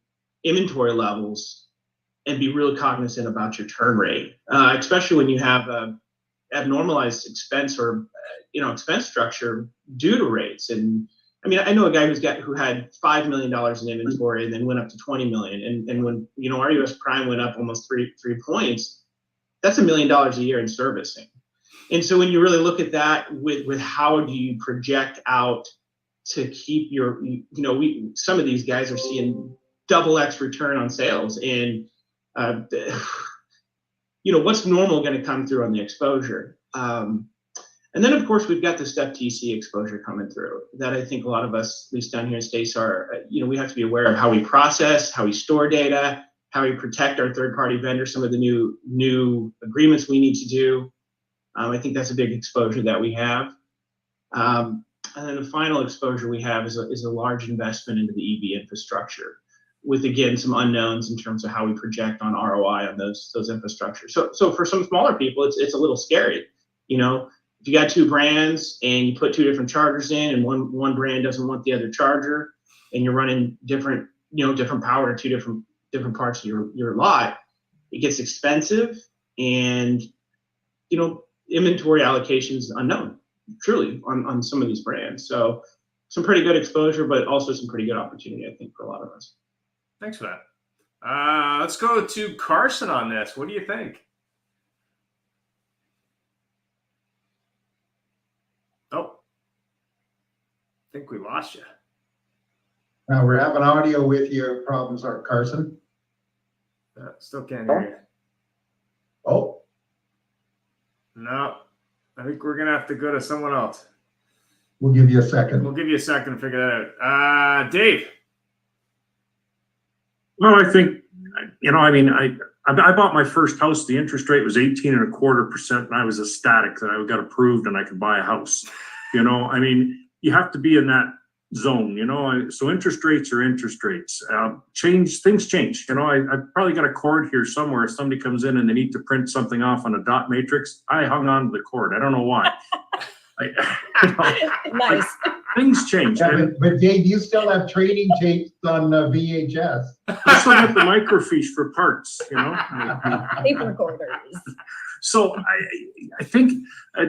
inventory levels and be real cognizant about your turn rate, especially when you have a abnormalized expense or expense structure due to rates. And I mean, I know a guy who had $5 million in inventory and then went up to 20 million. And when our US prime went up almost three points, that's $1 million a year in servicing. And so when you really look at that with how do you project out to keep your, some of these guys are seeing double X return on sales, and what's normal going to come through on the exposure. And then of course we've got the step TC exposure coming through that I think a lot of us, at least down here in States, are, we have to be aware of how we process, how we store data, how we protect our third-party vendors, some of the new agreements we need to do. I think that's a big exposure that we have. And then the final exposure we have is a large investment into the EV infrastructure, with again some unknowns in terms of how we project on ROI on those infrastructures. So for some smaller people, it's a little scary. If you got two brands and you put two different chargers in, and one brand doesn't want the other charger, and you're running different power to two different parts of your lot, it gets expensive, and inventory allocation is unknown, truly, on some of these brands. So some pretty good exposure, but also some pretty good opportunity, I think, for a lot of us. Thanks for that. Let's go to Carson on this. What do you think? Oh, I think we lost you. We're having audio with you problems, Carson. Still can't hear you. Oh. No, I think we're going to have to go to someone else. We'll give you a second. We'll give you a second to figure that out. Dave. Well, I think, I bought my first house. The interest rate was 18.25%, and I was ecstatic that I got approved and I could buy a house. You have to be in that zone, so interest rates are interest rates. Things change. I probably got a cord here somewhere. If somebody comes in and they need to print something off on a dot matrix, I hung on to the cord. I don't know why. Nice. Things change. Yeah, but Dave, you still have training tapes on VHS. I still have the microfiche for parts, Tape recorders. So I think,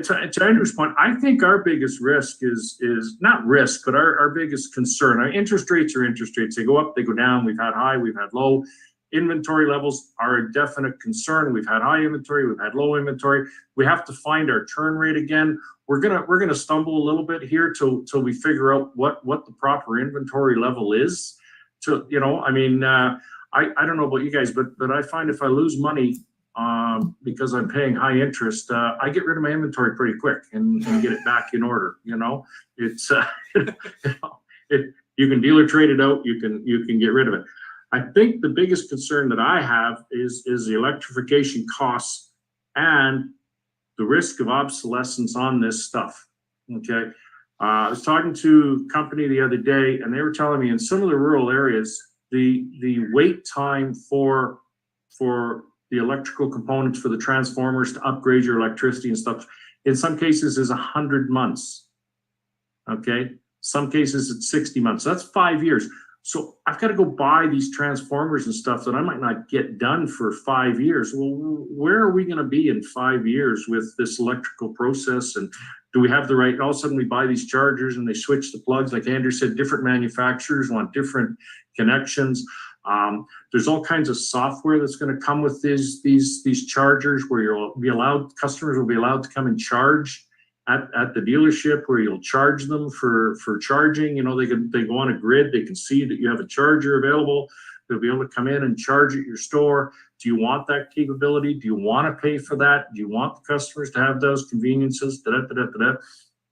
to Andrew's point, I think our biggest risk is not risk, but our biggest concern. Interest rates are interest rates. They go up, they go down. We've had high, we've had low. Inventory levels are a definite concern. We've had high inventory, we've had low inventory. We have to find our turn rate again. We're gonna stumble a little bit here till we figure out what the proper inventory level is. I don't know about you guys, but I find if I lose money because I'm paying high interest, I get rid of my inventory pretty quick and get it back in order. It's you can dealer trade it out. You can get rid of it. I think the biggest concern that I have is the electrification costs and the risk of obsolescence on this stuff. Okay. I was talking to a company the other day, and they were telling me in some of the rural areas, the wait time for the electrical components for the transformers to upgrade your electricity and stuff, in some cases is 100 months. Okay. Some cases it's 60 months. That's 5 years. So I've got to go buy these transformers and stuff that I might not get done for 5 years. Well, where are we going to be in 5 years with this electrical process? And do we have the right, all of a sudden we buy these chargers and they switch the plugs. Like Andrew said, different manufacturers want different connections. There's all kinds of software that's going to come with these chargers where customers will be allowed to come and charge at the dealership, where you'll charge them for charging. You know, they go on a grid, they can see that you have a charger available. They'll be able to come in and charge at your store. Do you want that capability? Do you want to pay for that? Do you want the customers to have those conveniences?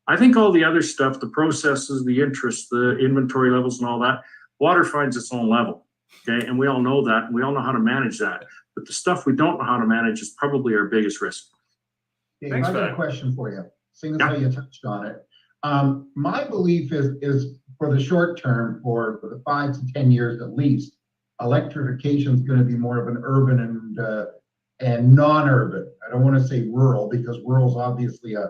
I think all the other stuff, the processes, the interest, the inventory levels and all that, water finds its own level. Okay, and we all know that, and we all know how to manage that. But the stuff we don't know how to manage is probably our biggest risk. Dave, I got a question for you, seeing as how you touched on it. My belief is for the short term, for the 5 to 10 years at least, electrification is going to be more of an urban and non-urban. I don't want to say rural, because rural is obviously a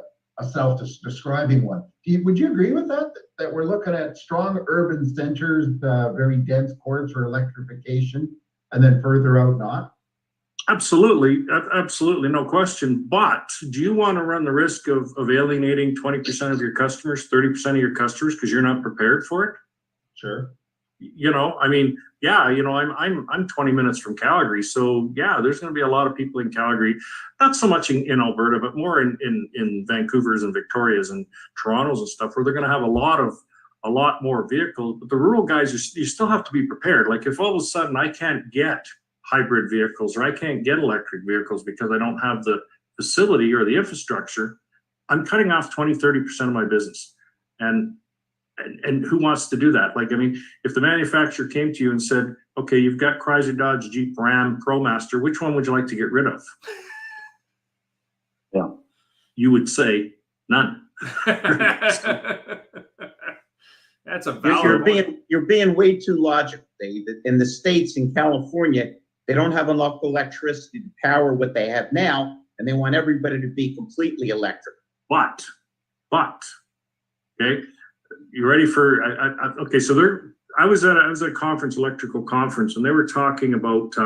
self-describing one. Would you agree with that? That we're looking at strong urban centers, very dense cores for electrification, and then further out not? Absolutely, absolutely, no question. But do you want to run the risk of alienating 20% of your customers, 30% of your customers, because you're not prepared for it? Sure. You know, I mean, yeah, you know, I'm 20 minutes from Calgary, so yeah, there's going to be a lot of people in Calgary, not so much in Alberta, but more in Vancouver's and Victoria's and Toronto's and stuff, where they're going to have a lot more vehicles. But the rural guys, you still have to be prepared. Like if all of a sudden I can't get hybrid vehicles or I can't get electric vehicles because I don't have the facility or the infrastructure, I'm cutting off 20-30% of my business. And who wants to do that? Like, I mean, if the manufacturer came to you and said, okay, you've got Chrysler, Dodge, Jeep, Ram, ProMaster, which one would you like to get rid of? Yeah. You would say none. That's a valid You're being way too logical, Dave. In the States, in California, they don't have enough electricity to power what they have now, and they want everybody to be completely electric. But, okay, you ready for? Okay, so I was at a conference, electrical conference, and they were talking about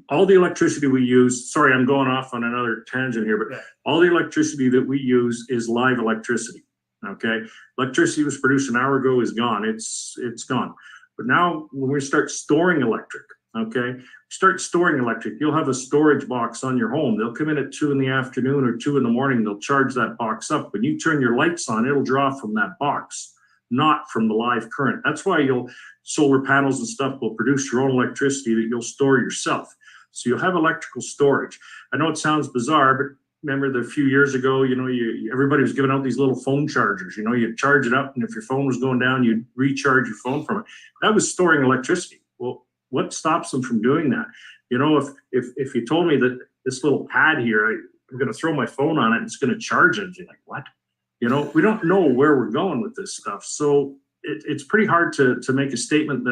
all the electricity we use. Sorry, I'm going off on another tangent here, but all the electricity that we use is live electricity. Okay, electricity was produced an hour ago is gone. It's gone. But now when we start storing electric, you'll have a storage box on your home. They'll come in at 2 in the afternoon or 2 in the morning. They'll charge that box up. When you turn your lights on, it'll draw from that box, not from the live current. That's why solar panels and stuff will produce your own electricity that you'll store yourself. So you'll have electrical storage. I know it sounds bizarre, but remember a few years ago, you know, everybody was giving out these little phone chargers. You know, you'd charge it up, and if your phone was going down, you'd recharge your phone from it. That was storing electricity. Well, what stops them from doing that? You know, if you told me that this little pad here, I'm going to throw my phone on it and it's going to charge it, you're like, what? You know, we don't know where we're going with this stuff. So it's pretty hard to make a statement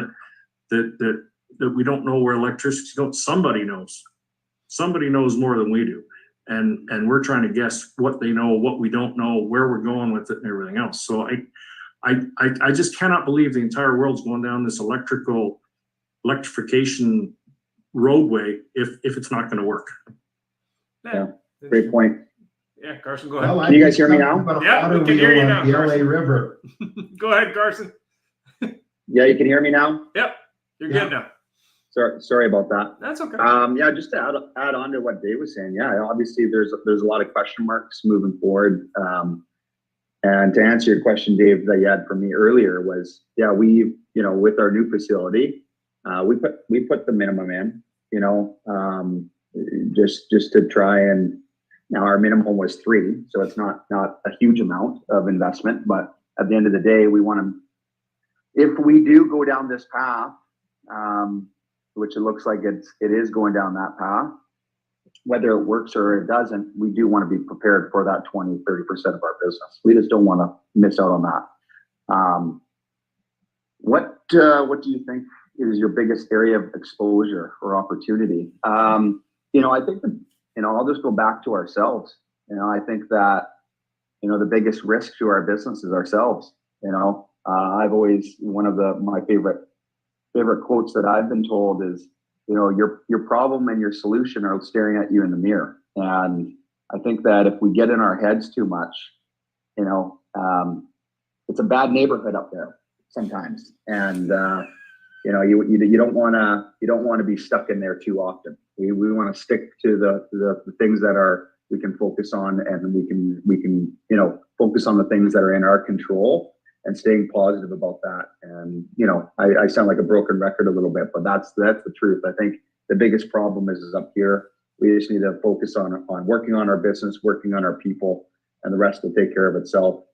that we don't know where electricity goes. Somebody knows. Somebody knows more than we do. And we're trying to guess what they know, what we don't know, where we're going with it and everything else. So I just cannot believe the entire world's going down this electrification roadway if it's not going to work. Yeah, great point. Yeah, Carson, go ahead. Well, Can you guys hear me now? Yeah, we can hear you now, The LA Carson. River. Go ahead, Carson. Yeah, you can hear me now? Yep, you're good now. Sorry about that. That's okay. Yeah, just to add on to what Dave was saying. Yeah, obviously there's a lot of question marks moving forward. And to answer your question, Dave, that you had for me earlier was, yeah, we, you know, with our new facility, we put the minimum in, you know, just to try and, now our minimum was 3, so it's not a huge amount of investment, but at the end of the day, we want to, if we do go down this path, which it looks like it is going down that path, whether it works or it doesn't, we do want to be prepared for that 20-30% of our business. We just don't want to miss out on that. What do you think is your biggest area of exposure or opportunity? You know, I think that, you know, I'll just go back to ourselves. You know, I think that, you know, the biggest risk to our business is ourselves. You know, I've always, one of my favorite quotes that I've been told is, your problem and your solution are staring at you in the mirror. And I think that if we get in our heads too much, it's a bad neighborhood up there sometimes. And, you don't want to be stuck in there too often. We want to stick to the things that we can focus on, and we can focus on the things that are in our control and staying positive about that. And I sound like a broken record a little bit, but that's the truth. I think the biggest problem is up here. We just need to focus on working on our business, working on our people, and the rest will take care of itself.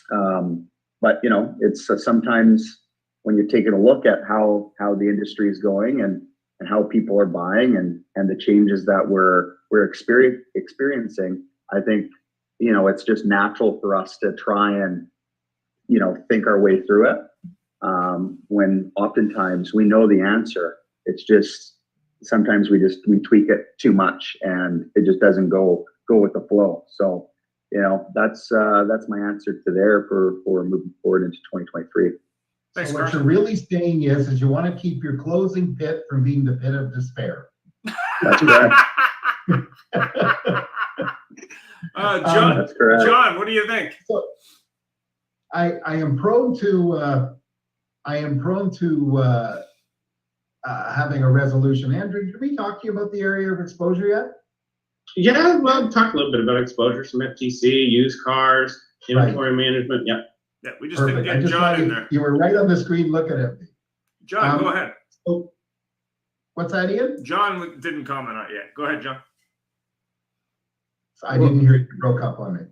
But it's sometimes when you're taking a look at how the industry is going and how people are buying and the changes that we're experiencing, I think it's just natural for us to try and think our way through it, when oftentimes we know the answer. It's just sometimes we tweak it too much and it just doesn't go with the flow. So that's my answer to there for moving forward into 2023. Thanks, so what you're really saying is you want to keep your closing pit from being the pit of despair. That's correct. John, that's correct. John, what do you think? So, I am prone to having a resolution. Andrew, did we talk to you about the area of exposure yet? Yeah, well, talk a little bit about exposure, some FTC, used cars, inventory management. Yeah. Yeah, we just didn't get John in there. You were right on the screen looking at me. John, go ahead. So, what's that, Ian? John didn't comment on it yet. Go ahead, John. I didn't hear you. Broke up on me.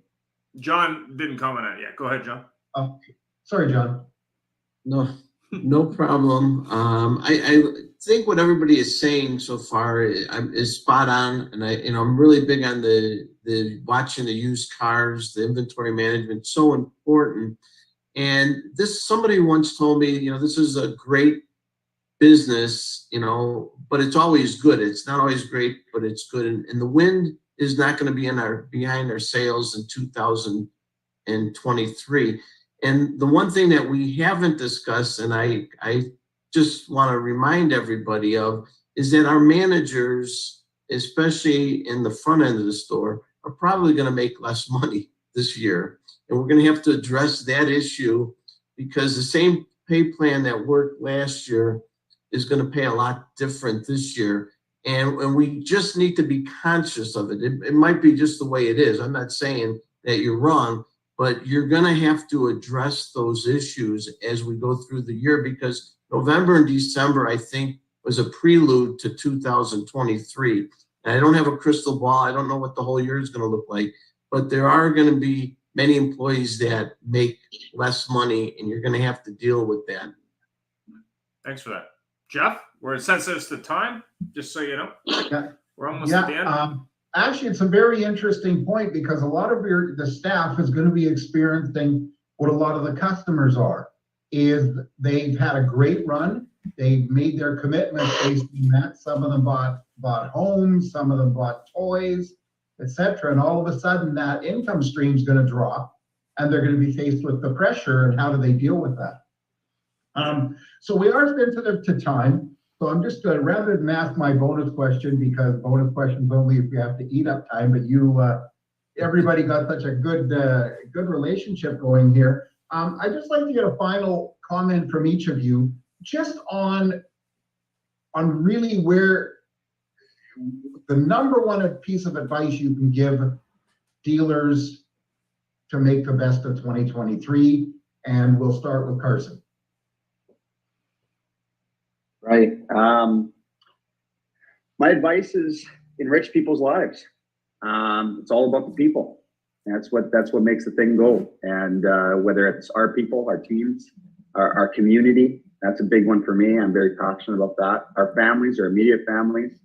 John didn't comment on it yet. Go ahead, John. Oh, sorry, John. No problem. I think what everybody is saying so far is spot on, and I'm really big on the watching the used cars, the inventory management, so important. And somebody once told me, this is a great business, but it's always good. It's not always great, but it's good. And the wind is not going to be behind our sails in 2023. And the one thing that we haven't discussed, and I just want to remind everybody of, is that our managers, especially in the front end of the store, are probably going to make less money this year. And we're going to have to address that issue, because the same pay plan that worked last year is going to pay a lot different this year. And we just need to be conscious of it. It might be just the way it is. I'm not saying that you're wrong, but you're going to have to address those issues as we go through the year, because November and December, I think, was a prelude to 2023. And I don't have a crystal ball. I don't know what the whole year is going to look like, but there are going to be many employees that make less money, and you're going to have to deal with that. Thanks for that. Jeff, we're sensitive to time, just so you know. Yeah. We're almost at the end. Actually, it's a very interesting point, because a lot of the staff is going to be experiencing what a lot of the customers are. Is they've had a great run. They've made their commitments based on that. Some of them bought homes, some of them bought toys, etc. And all of a sudden, that income stream is going to drop, and they're going to be faced with the pressure. And how do they deal with that? So we are sensitive to time. So I'm just rather than ask my bonus question, because bonus questions only if you have to eat up time. But everybody got such a good relationship going here. I'd just like to get a final comment from each of you, just on really where the number one piece of advice you can give dealers to make the best of 2023. And we'll start with Carson. Right. My advice is enrich people's lives. It's all about the people. That's what makes the thing go. And whether it's our people, our teams, our community, that's a big one for me. I'm very passionate about that. Our families, our immediate families,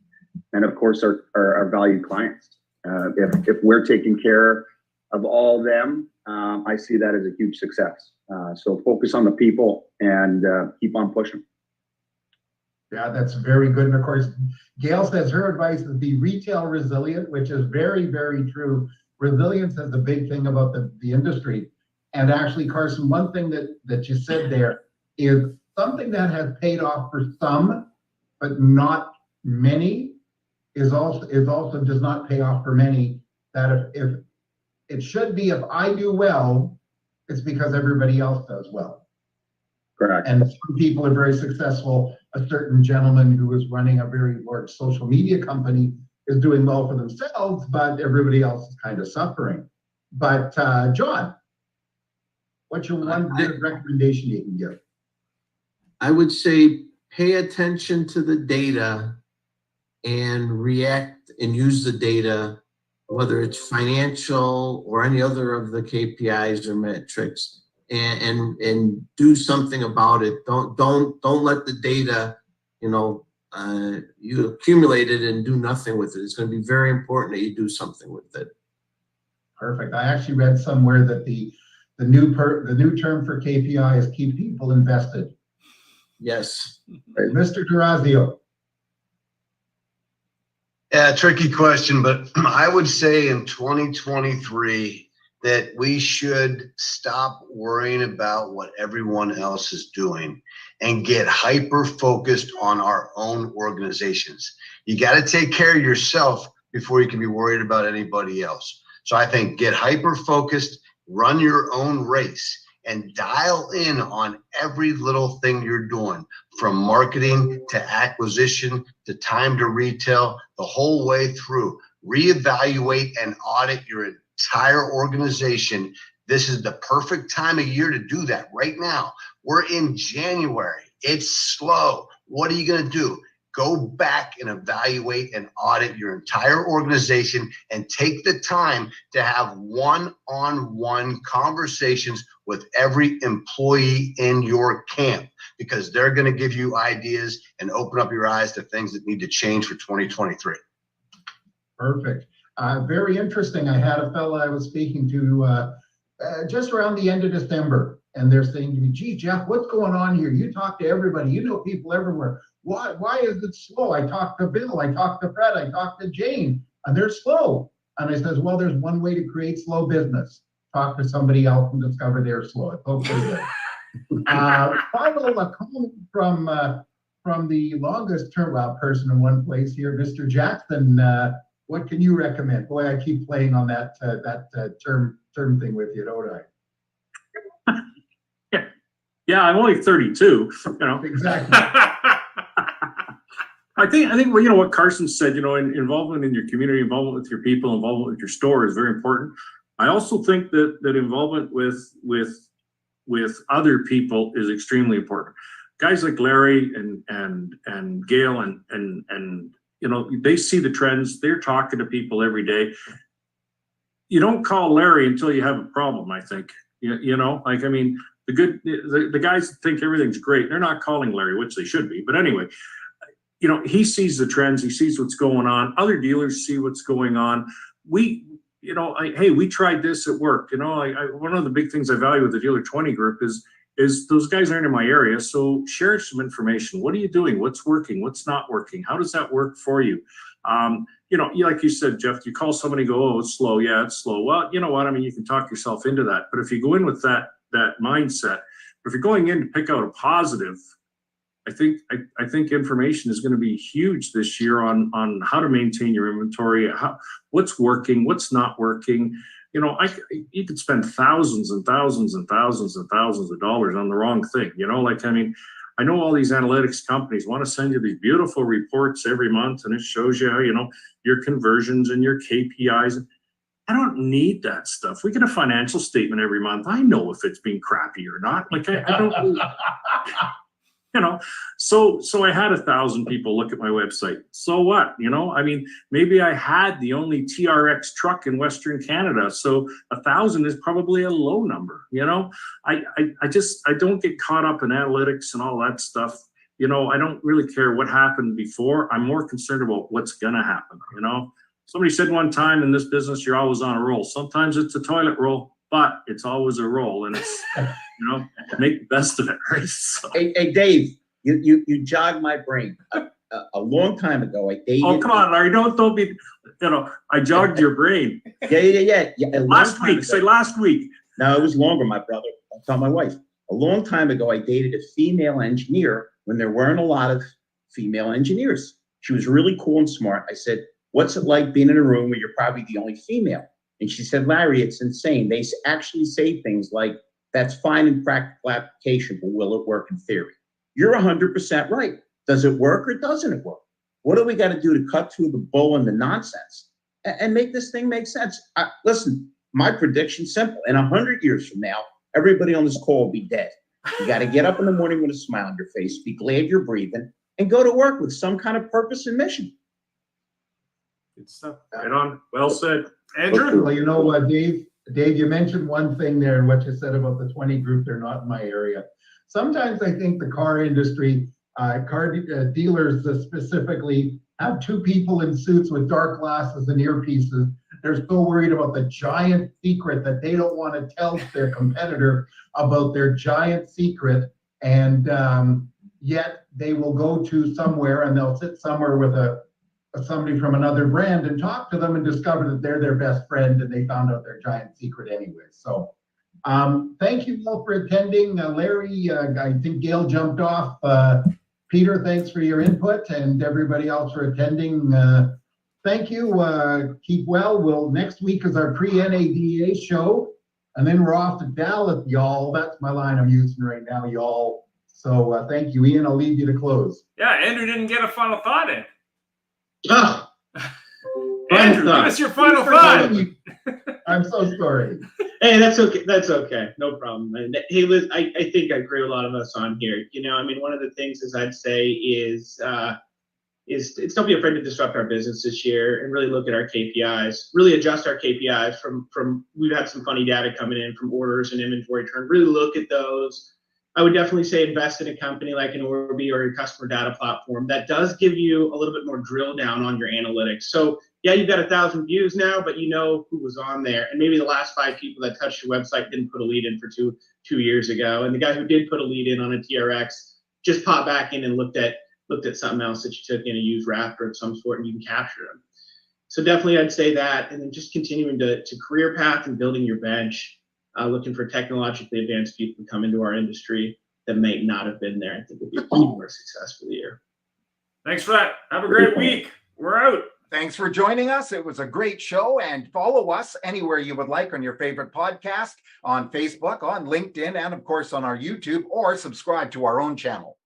and of course our valued clients. If we're taking care of all of them, I see that as a huge success. So focus on the people and keep on pushing. Yeah, that's very good. And of course, Gail says her advice is be retail resilient, which is very, very true. Resilience is the big thing about the industry. And actually, Carson, one thing that you said there is something that has paid off for some, but not many, is also does not pay off for many. That if it should be, if I do well, it's because everybody else does well. Correct. And some people are very successful. A certain gentleman who is running a very large social media company is doing well for themselves, but everybody else is kind of suffering. But John, what's your one good recommendation you can give? I would say pay attention to the data and react and use the data, whether it's financial or any other of the KPIs or metrics, and do something about it. Don't let the data, you accumulate it and do nothing with it. It's going to be very important that you do something with it. Perfect. I actually read somewhere that the new term for KPI is keep people invested. Yes. Right. Mr. Dorazio. Yeah, tricky question, but I would say in 2023 that we should stop worrying about what everyone else is doing and get hyper focused on our own organizations. You got to take care of yourself before you can be worried about anybody else. So I think get hyper focused, run your own race, and dial in on every little thing you're doing, from marketing to acquisition to time to retail, the whole way through. Reevaluate and audit your entire organization. This is the perfect time of year to do that right now. We're in January. It's slow. What are you going to do? Go back and evaluate and audit your entire organization and take the time to have one-on-one conversations with every employee in your camp, because they're going to give you ideas and open up your eyes to things that need to change for 2023. Perfect. Very interesting. I had a fellow I was speaking to just around the end of December, and they're saying to me, gee, Jeff, what's going on here? You talk to everybody. You know people everywhere. Why is it slow? I talked to Bill, I talked to Fred, I talked to Jane, and they're slow. And I says, well, there's one way to create slow business. Talk to somebody else and discover they're slow. It's hopefully good. Final comment from the longest term person in one place here, Mr. Jackson. What can you recommend? Boy, I keep playing on that term thing with you, don't I? Yeah, I'm only 32. Exactly. I think well, what Carson said. Involvement in your community, involvement with your people, involvement with your store is very important. I also think that involvement with other people is extremely important. Guys like Larry and Gail and they see the trends. They're talking to people every day. You don't call Larry until you have a problem, I think. The guys that think everything's great, they're not calling Larry, which they should be. But anyway, he sees the trends, he sees what's going on. Other dealers see what's going on. We tried this at work. One of the big things I value with the Dealer 20 group is those guys aren't in my area. So share some information. What are you doing? What's working? What's not working? How does that work for you? Like you said, Jeff, you call somebody, go, oh, it's slow. Yeah, it's slow. Well, you know what? I mean, you can talk yourself into that. But if you go in with that mindset, if you're going in to pick out a positive, I think information is going to be huge this year on how to maintain your inventory, what's working, what's not working. You could spend thousands and thousands and thousands and thousands of dollars on the wrong thing. I know all these analytics companies want to send you these beautiful reports every month, and it shows you how, your conversions and your KPIs. I don't need that stuff. We get a financial statement every month. I know if it's being crappy or not. I don't. So I had 1,000 people look at my website. So what? Maybe I had the only TRX truck in Western Canada. So 1,000 is probably a low number. I don't get caught up in analytics and all that stuff. I don't really care what happened before. I'm more concerned about what's going to happen. Somebody said one time, in this business, you're always on a roll. Sometimes it's a toilet roll, but it's always a roll, and it's, make the best of it, right? So. Hey, Dave, you jogged my brain. A long time ago, I dated. Oh, come on, Larry, don't be, I jogged your brain. Yeah. Last week, say last week. No, it was longer, my brother. I'll tell my wife. A long time ago, I dated a female engineer when there weren't a lot of female engineers. She was really cool and smart. I said, what's it like being in a room where you're probably the only female? And she said, Larry, it's insane. They actually say things like, that's fine in practical application, but will it work in theory? You're 100% right. Does it work or doesn't it work? What do we got to do to cut through the bull and the nonsense and make this thing make sense? Listen, my prediction's simple. In 100 years from now, everybody on this call will be dead. You got to get up in the morning with a smile on your face, be glad you're breathing, and go to work with some kind of purpose and mission. Good stuff. Right on. Well said. Andrew? Well, you know what, Dave, you mentioned one thing there, what you said about the 20 group, they're not in my area. Sometimes I think the car industry, dealers specifically, have two people in suits with dark glasses and earpieces. They're so worried about the giant secret that they don't want to tell their competitor about their giant secret. And yet they will go to somewhere and they'll sit somewhere with somebody from another brand and talk to them and discover that they're their best friend and they found out their giant secret anyway. So thank you all for attending. Larry, I think Gail jumped off. Peter, thanks for your input, and everybody else for attending. Thank you. Keep well. Next week is our pre-NADA show, and then we're off to Dallas, y'all. That's my line I'm using right now, y'all. So thank you, Ian. I'll leave you to close. Yeah, Andrew didn't get a final thought in. Oh. Andrew, give us your final thought. I'm so sorry. Hey, that's okay. That's okay. No problem. Hey, Liz, I think I agree with a lot of us on here. You know, I mean, one of the things is I'd say is don't be afraid to disrupt our business this year and really look at our KPIs, really adjust our KPIs from we've had some funny data coming in from orders and inventory turn, really look at those. I would definitely say invest in a company like an Orbi or a customer data platform that does give you a little bit more drill down on your analytics. So yeah, you've got 1,000 views now, but you know who was on there. And maybe the last 5 people that touched your website didn't put a lead in for two years ago. And the guy who did put a lead in on a TRX just popped back in and looked at something else that you took in a used Raptor of some sort, and you can capture them. So definitely I'd say that, and then just continuing to career path and building your bench, looking for technologically advanced people to come into our industry that may not have been there. I think will be a more successful year. Thanks for that. Have a great week. We're out. Thanks for joining us. It was a great show, and follow us anywhere you would like on your favorite podcast, on Facebook, on LinkedIn, and of course on our YouTube, or subscribe to our own channel.